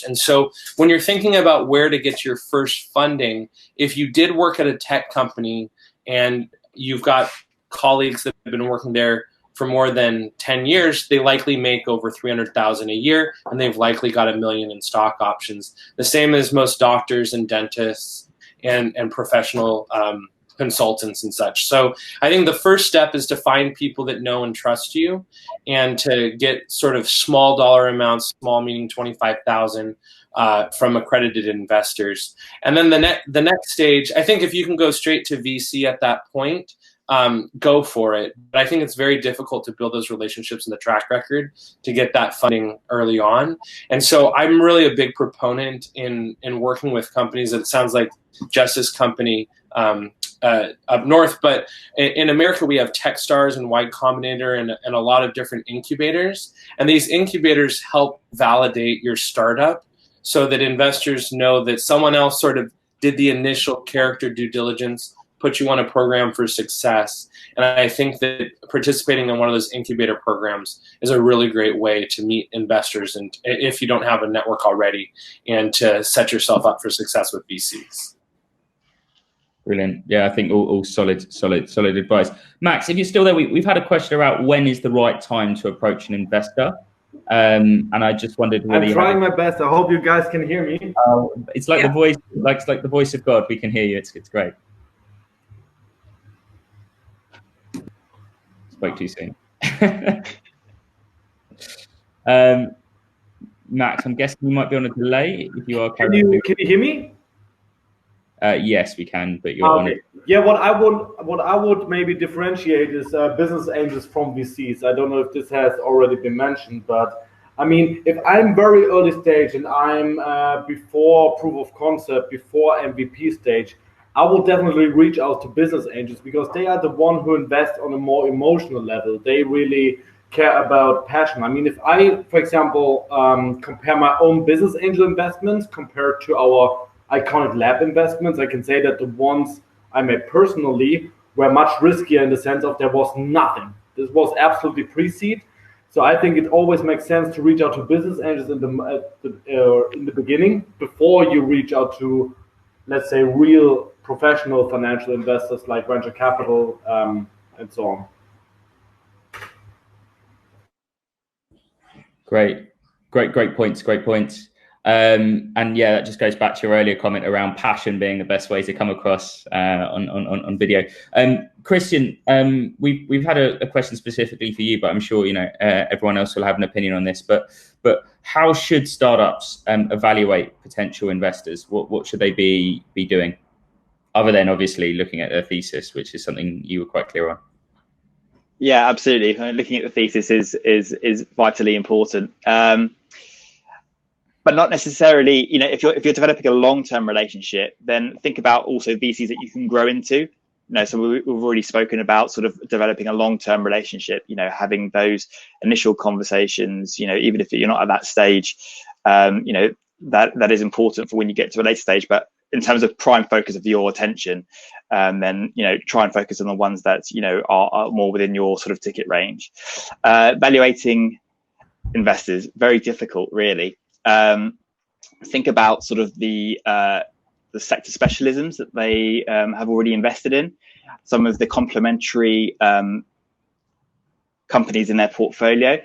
And so when you're thinking about where to get your first funding, if you did work at a tech company and you've got colleagues that have been working there for more than 10 years, they likely make over $300,000 a year, and they've likely got $1 million in stock options. The same as most doctors and dentists and professional consultants and such. So I think the first step is to find people that know and trust you, and to get sort of small dollar amounts, small meaning 25,000 from accredited investors. And then the next stage, I think if you can go straight to VC at that point, go for it. But I think it's very difficult to build those relationships and the track record to get that funding early on. And so I'm really a big proponent in working with companies. That it sounds like Jess's company up north, but in America we have Techstars and Y Combinator and a lot of different incubators. And these incubators help validate your startup so that investors know that someone else sort of did the initial character due diligence, put you on a program for success. And I think that participating in one of those incubator programs is a really great way to meet investors, and if you don't have a network already, and to set yourself up for success with VCs. Brilliant. Yeah, I think all solid advice. Max, if you're still there, we've had a question about when is the right time to approach an investor. And I just wondered whether I'm trying my best. I hope you guys can hear me. It's like the voice, like the voice of God. We can hear you. It's great. Spoke too soon. Max, I'm guessing you might be on a delay if you are. Can you hear me? Yes, we can, but you're on it. Yeah, what I would maybe differentiate is business angels from VCs. I don't know if this has already been mentioned, but I mean, if I'm very early stage and I'm before proof of concept, before MVP stage, I will definitely reach out to business angels because they are the one who invest on a more emotional level. They really care about passion. I mean, if I, for example, compare my own business angel investments compared to our Iconic Lab investments, I can say that the ones I made personally were much riskier in the sense of there was nothing. This was absolutely pre-seed. So I think it always makes sense to reach out to business angels in the beginning before you reach out to, let's say, real professional financial investors like venture capital and so on. Great points. And yeah, that just goes back to your earlier comment around passion being the best way to come across on video. Christian, we've had a question specifically for you, but I'm sure everyone else will have an opinion on this. But how should startups evaluate potential investors? What should they be doing, other than obviously looking at their thesis, which is something you were quite clear on? Yeah, absolutely. Looking at the thesis is vitally important. But not necessarily, if you're developing a long-term relationship, then think about also VCs that you can grow into. So we've already spoken about sort of developing a long-term relationship, having those initial conversations, even if you're not at that stage, that is important for when you get to a later stage. But in terms of prime focus of your attention, then, try and focus on the ones that, are more within your sort of ticket range. Evaluating investors, very difficult, really. Think about sort of the sector specialisms that they have already invested in, some of the complementary companies in their portfolio.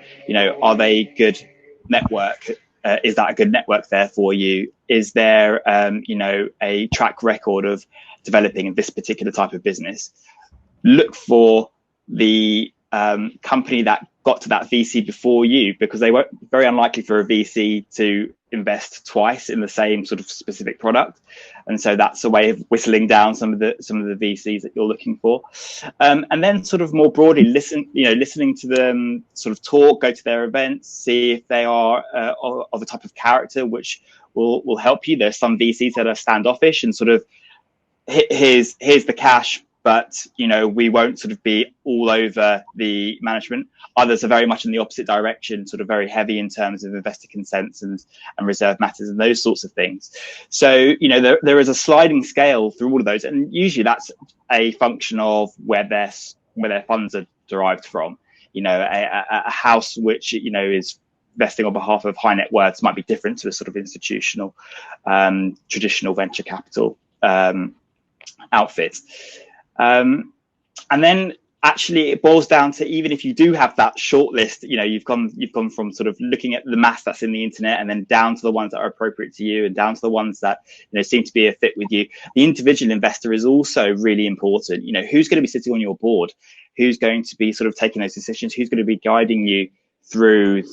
Are they good network? Is that a good network there for you? Is there a track record of developing this particular type of business? Look for the company that got to that VC before you, because they were very unlikely for a VC to invest twice in the same sort of specific product, and so that's a way of whistling down some of the VCs that you're looking for. And then sort of more broadly, listening to them sort of talk, go to their events, see if they are of a type of character which will help you. There's some VCs that are standoffish and sort of here's the cash, but we won't sort of be all over the management. Others are very much in the opposite direction, sort of very heavy in terms of investor consents and reserve matters and those sorts of things. So there is a sliding scale through all of those, and usually that's a function of where their funds are derived from. A house which is investing on behalf of high net worths might be different to a sort of institutional, traditional venture capital outfit. And then actually it boils down to, even if you do have that short list, you've gone from sort of looking at the mass that's in the internet and then down to the ones that are appropriate to you and down to the ones that seem to be a fit with you. The individual investor is also really important. Who's going to be sitting on your board, who's going to be sort of taking those decisions, who's going to be guiding you through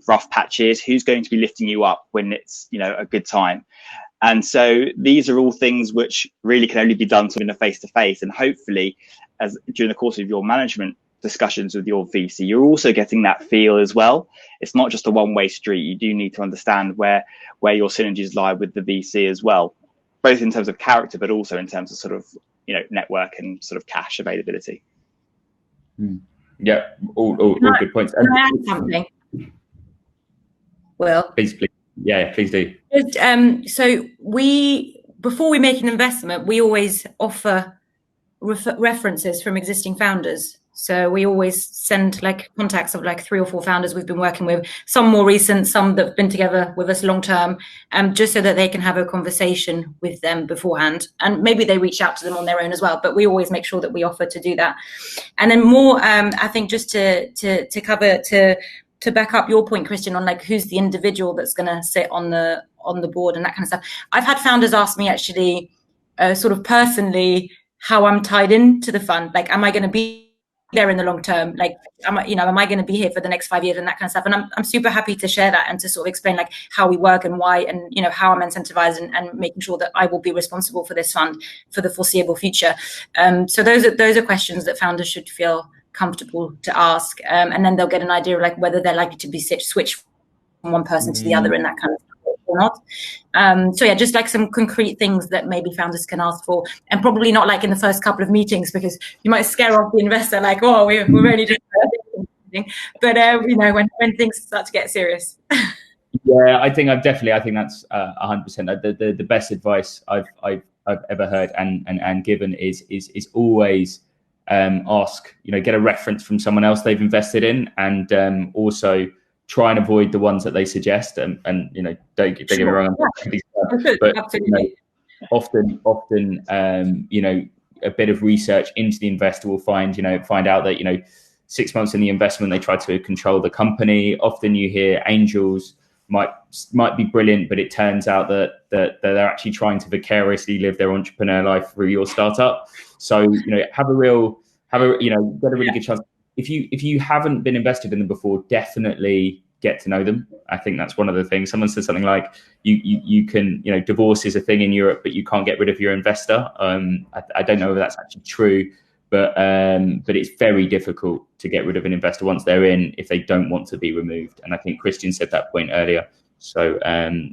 rough patches, who's going to be lifting you up when it's a good time. And so these are all things which really can only be done sort of in a face-to-face, and hopefully as during the course of your management discussions with your VC, you're also getting that feel as well. It's not just a one-way street. You do need to understand where your synergies lie with the VC as well, both in terms of character, but also in terms of sort of, network and sort of cash availability. Yeah, all good points. Can I add something? Well, please. Yeah, please do. So before we make an investment, we always offer references from existing founders. So we always send contacts of 3 or 4 founders we've been working with, some more recent, some that have been together with us long term, just so that they can have a conversation with them beforehand. And maybe they reach out to them on their own as well, but we always make sure that we offer to do that. And then more, I think just to cover, to to back up your point, Christian, on like who's the individual that's going to sit on the board and that kind of stuff. I've had founders ask me actually, sort of personally, how I'm tied into the fund. Like, am I going to be there in the long term? Like, am I going to be here for the next 5 years and that kind of stuff? And I'm super happy to share that and to sort of explain like how we work and why, and how I'm incentivized and making sure that I will be responsible for this fund for the foreseeable future. So those are questions that founders should feel comfortable to ask, and then they'll get an idea of like whether they're likely to be switched from one person to the other in that kind of stuff or not. So yeah, just like some concrete things that maybe founders can ask for, and probably not like in the first couple of meetings, because you might scare off the investor like, oh, we're only just but when things start to get serious. Yeah, I think that's 100%. The best advice I've ever heard and given is always ask, get a reference from someone else they've invested in, and also try and avoid the ones that they suggest. And don't get me wrong, but often a bit of research into the investor will find out that 6 months in the investment they try to control the company. Often you hear angels might be brilliant, but it turns out that they're actually trying to vicariously live their entrepreneur life through your startup. So get a really good chance. If you haven't been invested in them before, definitely get to know them. I think that's one of the things. Someone said something like you can divorce is a thing in Europe, but you can't get rid of your investor. I don't know whether that's actually true, but it's very difficult to get rid of an investor once they're in, if they don't want to be removed. And I think Christian said that point earlier. So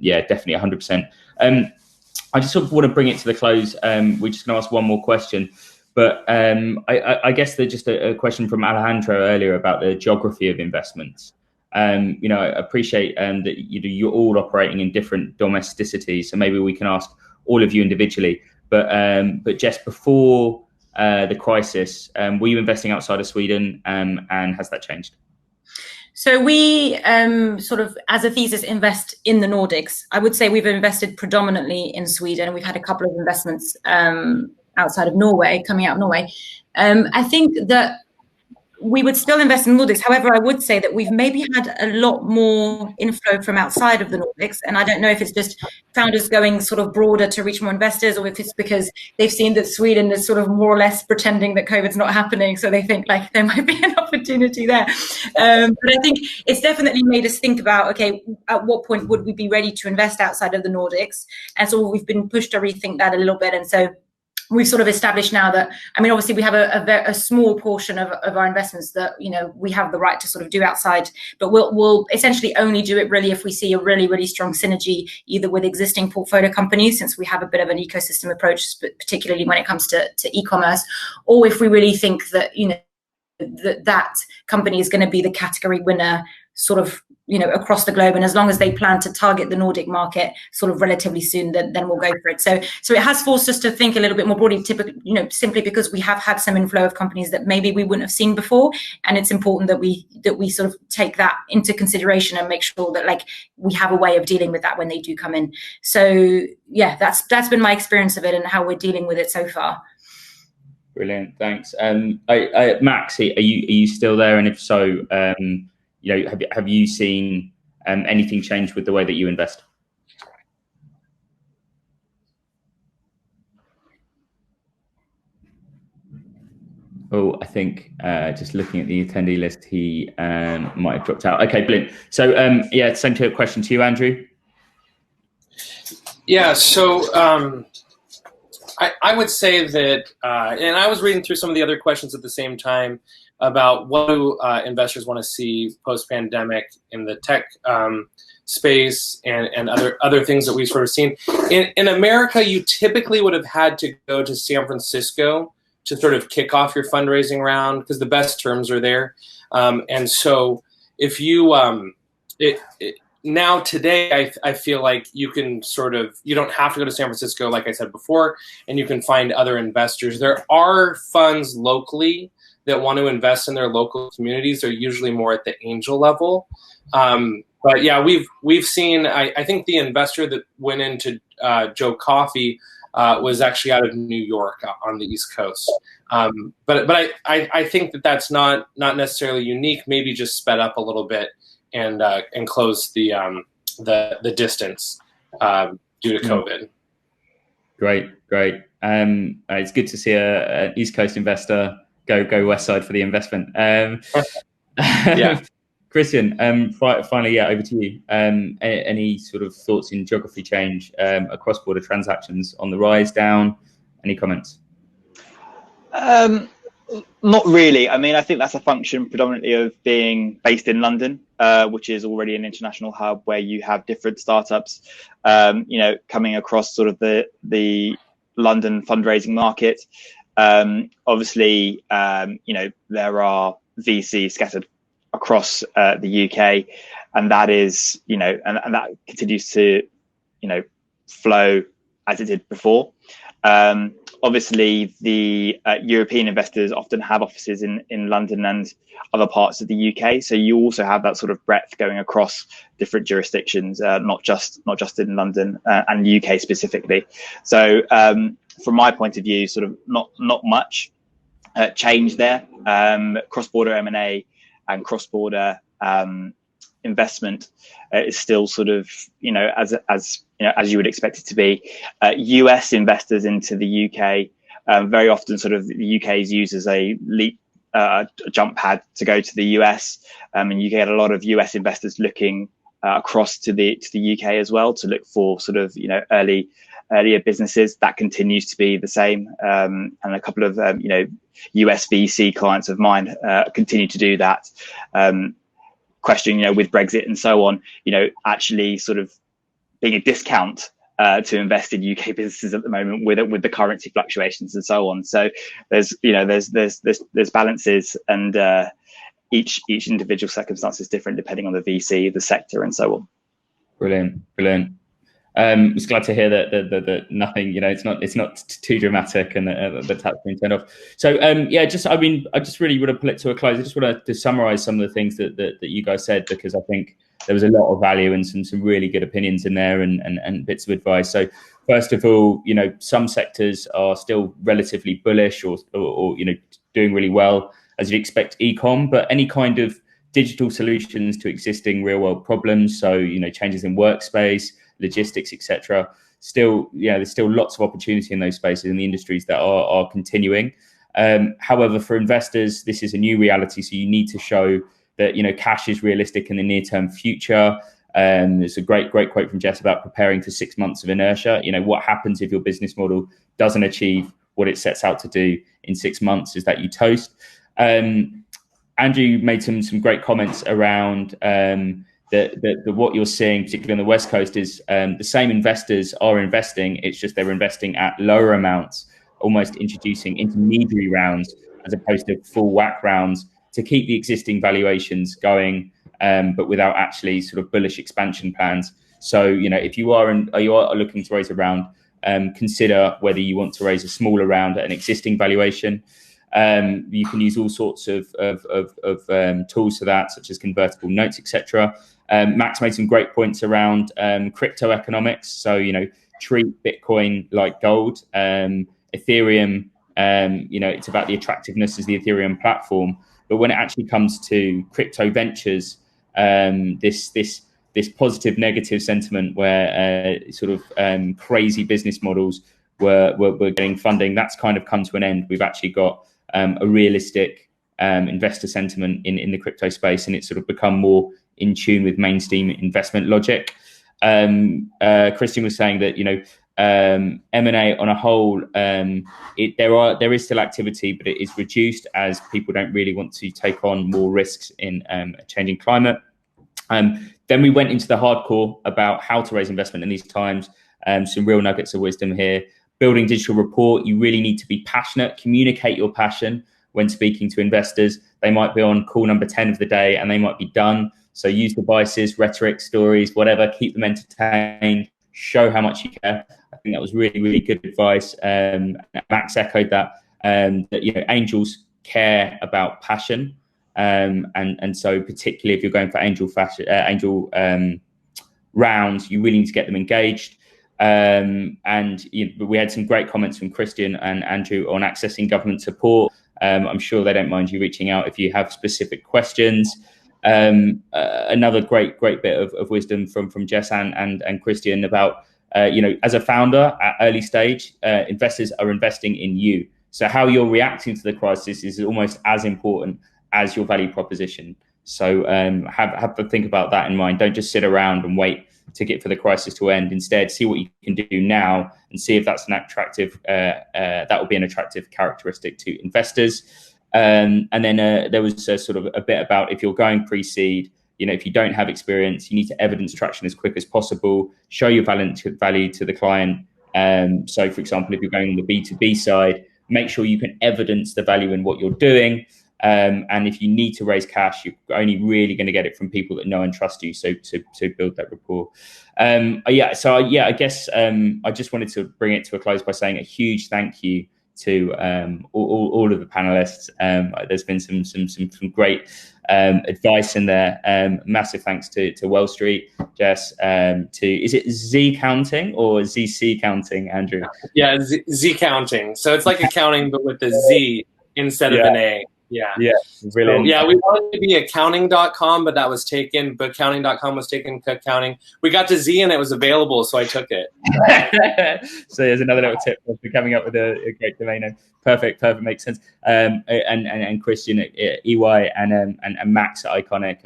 yeah, definitely 100%. I just sort of want to bring it to the close. We're just going to ask one more question, but I guess there's just a question from Alejandro earlier about the geography of investments. I appreciate that you're all operating in different domesticities, so maybe we can ask all of you individually. But Jess, before the crisis, were you investing outside of Sweden, and has that changed? So we sort of, as a thesis, invest in the Nordics. I would say we've invested predominantly in Sweden. We've had a couple of investments outside of Norway, coming out of Norway. I think that we would still invest in Nordics. However, I would say that we've maybe had a lot more inflow from outside of the Nordics. And I don't know if it's just founders going sort of broader to reach more investors, or if it's because they've seen that Sweden is sort of more or less pretending that COVID's not happening. So they think like there might be an opportunity there. But I think it's definitely made us think about, okay, at what point would we be ready to invest outside of the Nordics? And so we've been pushed to rethink that a little bit. And so we've sort of established now that, obviously we have a small portion of our investments that, we have the right to sort of do outside, but we'll essentially only do it really if we see a really, really strong synergy, either with existing portfolio companies, since we have a bit of an ecosystem approach, particularly when it comes to e-commerce, or if we really think that, that company is going to be the category winner sort of, across the globe. And as long as they plan to target the Nordic market sort of relatively soon, then we'll go for it. So it has forced us to think a little bit more broadly, typically, simply because we have had some inflow of companies that maybe we wouldn't have seen before. And it's important that we sort of take that into consideration and make sure that like we have a way of dealing with that when they do come in. So yeah, that's been my experience of it and how we're dealing with it so far. Brilliant, thanks. Max, are you still there? And if so, have you seen anything change with the way that you invest? Oh, I think just looking at the attendee list, he might have dropped out. Okay, brilliant. So yeah, same question to you, Andrew. Yeah, so I would say that, and I was reading through some of the other questions at the same time about what do investors want to see post-pandemic in the tech space and other things that we've sort of seen. In America, you typically would have had to go to San Francisco to sort of kick off your fundraising round because the best terms are there. And so if you, now today, I feel like you can you don't have to go to San Francisco, like I said before, and you can find other investors. There are funds locally that want to invest in their local communities. They're usually more at the angel level. But yeah, we've seen, I think the investor that went into Joe Coffee was actually out of New York on the East Coast. But I think that that's not necessarily unique, maybe just sped up a little bit and close the distance due to COVID. Great. It's good to see an East Coast investor go West Side for the investment. Yeah. Christian, finally, over to you. Any sort of thoughts in geography change across border transactions on the rise, down? Any comments? Not really. I mean, I think that's a function predominantly of being based in London, which is already an international hub where you have different startups, coming across sort of the London fundraising market. Obviously, there are VCs scattered across the UK, and that is, and that continues to, flow as it did before. Obviously, the European investors often have offices in London and other parts of the UK, so you also have that sort of breadth going across different jurisdictions, not just in London and UK specifically. So, from my point of view, sort of not much change there. Cross-border M&A and cross-border investment is still sort of, as you would expect it to be. US investors into the UK, very often sort of the UK is used as a jump pad to go to the US, and you get a lot of US investors looking across to the UK as well to look for sort of earlier businesses. That continues to be the same, and a couple of US VC clients of mine continue to do that. Question, with Brexit and so on, actually sort of being a discount to invest in UK businesses at the moment with the currency fluctuations and so on. So there's balances, and each individual circumstance is different depending on the VC, the sector, and so on. Brilliant. I was glad to hear that nothing, it's not too dramatic, and the tap's been turned off. So I just really want to pull it to a close. I just want to summarize some of the things that you guys said, because I think there was a lot of value and some really good opinions in there, and bits of advice. So first of all, some sectors are still relatively bullish or doing really well, as you'd expect, e-com, but any kind of digital solutions to existing real world problems. So, changes in workspace, logistics, etc. Still, there's still lots of opportunity in those spaces in the industries that are continuing. However, for investors, this is a new reality. So you need to show that, cash is realistic in the near term future. There's a great quote from Jess about preparing for 6 months of inertia. What happens if your business model doesn't achieve what it sets out to do in 6 months is that you toast. Andrew made some great comments around that what you're seeing, particularly on the West Coast, is the same investors are investing. It's just they're investing at lower amounts, almost introducing intermediary rounds as opposed to full whack rounds to keep the existing valuations going, but without actually sort of bullish expansion plans. So, if you are looking to raise a round, consider whether you want to raise a smaller round at an existing valuation. You can use all sorts of tools for that, such as convertible notes, etc. Max made some great points around crypto economics. So, treat Bitcoin like gold. Ethereum, it's about the attractiveness as the Ethereum platform. But when it actually comes to crypto ventures, this positive negative sentiment where sort of crazy business models were getting funding, that's kind of come to an end. We've actually got a realistic investor sentiment in the crypto space, and it's sort of become more in tune with mainstream investment logic. Christian was saying that M&A on a whole, there is still activity, but it is reduced as people don't really want to take on more risks in a changing climate. Then we went into the hardcore about how to raise investment in these times. Some real nuggets of wisdom here. Building digital rapport, you really need to be passionate. Communicate your passion when speaking to investors. They might be on call number 10 of the day and they might be done. So use devices, rhetoric, stories, whatever. Keep them entertained. Show how much you care. I think that was really, really good advice. Max echoed that. That angels care about passion, and so particularly if you're going for angel rounds, you really need to get them engaged. We had some great comments from Christian and Andrew on accessing government support. I'm sure they don't mind you reaching out if you have specific questions. another great bit of wisdom from Jess and Christian about, as a founder at early stage, investors are investing in you. So how you're reacting to the crisis is almost as important as your value proposition. So have to think about that in mind. Don't just sit around and wait for the crisis to end. Instead, see what you can do now and see if that's an attractive, that will be an attractive characteristic to investors. And then there was sort of a bit about if you're going pre-seed, if you don't have experience, you need to evidence traction as quick as possible, show your value to the client. So for example, if you're going on the B2B side, make sure you can evidence the value in what you're doing. And if you need to raise cash, you're only really going to get it from people that know and trust you. So to build that rapport. I guess I just wanted to bring it to a close by saying a huge thank you to all of the panelists. There's been some great advice in there. Massive thanks to Wellstreet, Jess, is it Z counting or ZC counting, Andrew? Yeah, Z counting. So it's like accounting, but with the Z instead of an A. Yeah. Yeah. Brilliant. So, yeah, we wanted to be accounting.com, but that was taken. Bookcounting.com was taken. Cookcounting. We got to Z and it was available, so I took it. So there's another little tip for coming up with a great domain name. Perfect, makes sense. And Christian at EY and Max at Iconic.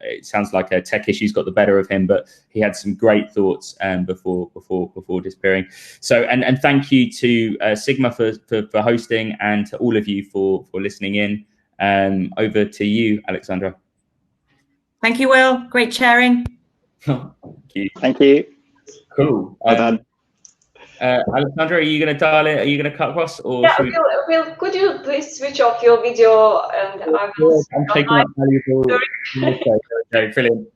It sounds like tech issues got the better of him, but he had some great thoughts before disappearing. So and thank you to Sigma for hosting, and to all of you for listening in. Over to you, Alexandra. Thank you, Will. Great sharing. Thank you. Cool. Well done. Alexandra, are you going to dial it? Are you going to cut across? Or yeah, Will, could you please switch off your video? And I will. I'm taking up valuable. Brilliant.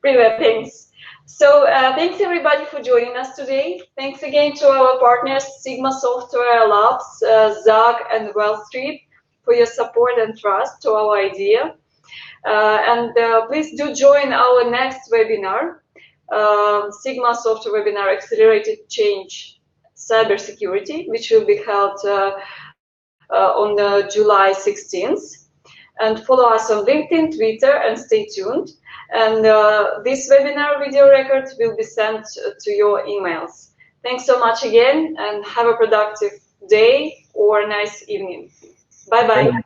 Brilliant, thanks. So thanks everybody for joining us today. Thanks again to our partners, Sigma Software Labs, Zag and Wellstreet, for your support and trust to our idea. And please do join our next webinar, Sigma Software Webinar Accelerated Change Cybersecurity, which will be held on July 16th. And follow us on LinkedIn, Twitter, and stay tuned. And this webinar video record will be sent to your emails. Thanks so much again, and have a productive day or a nice evening. Bye-bye.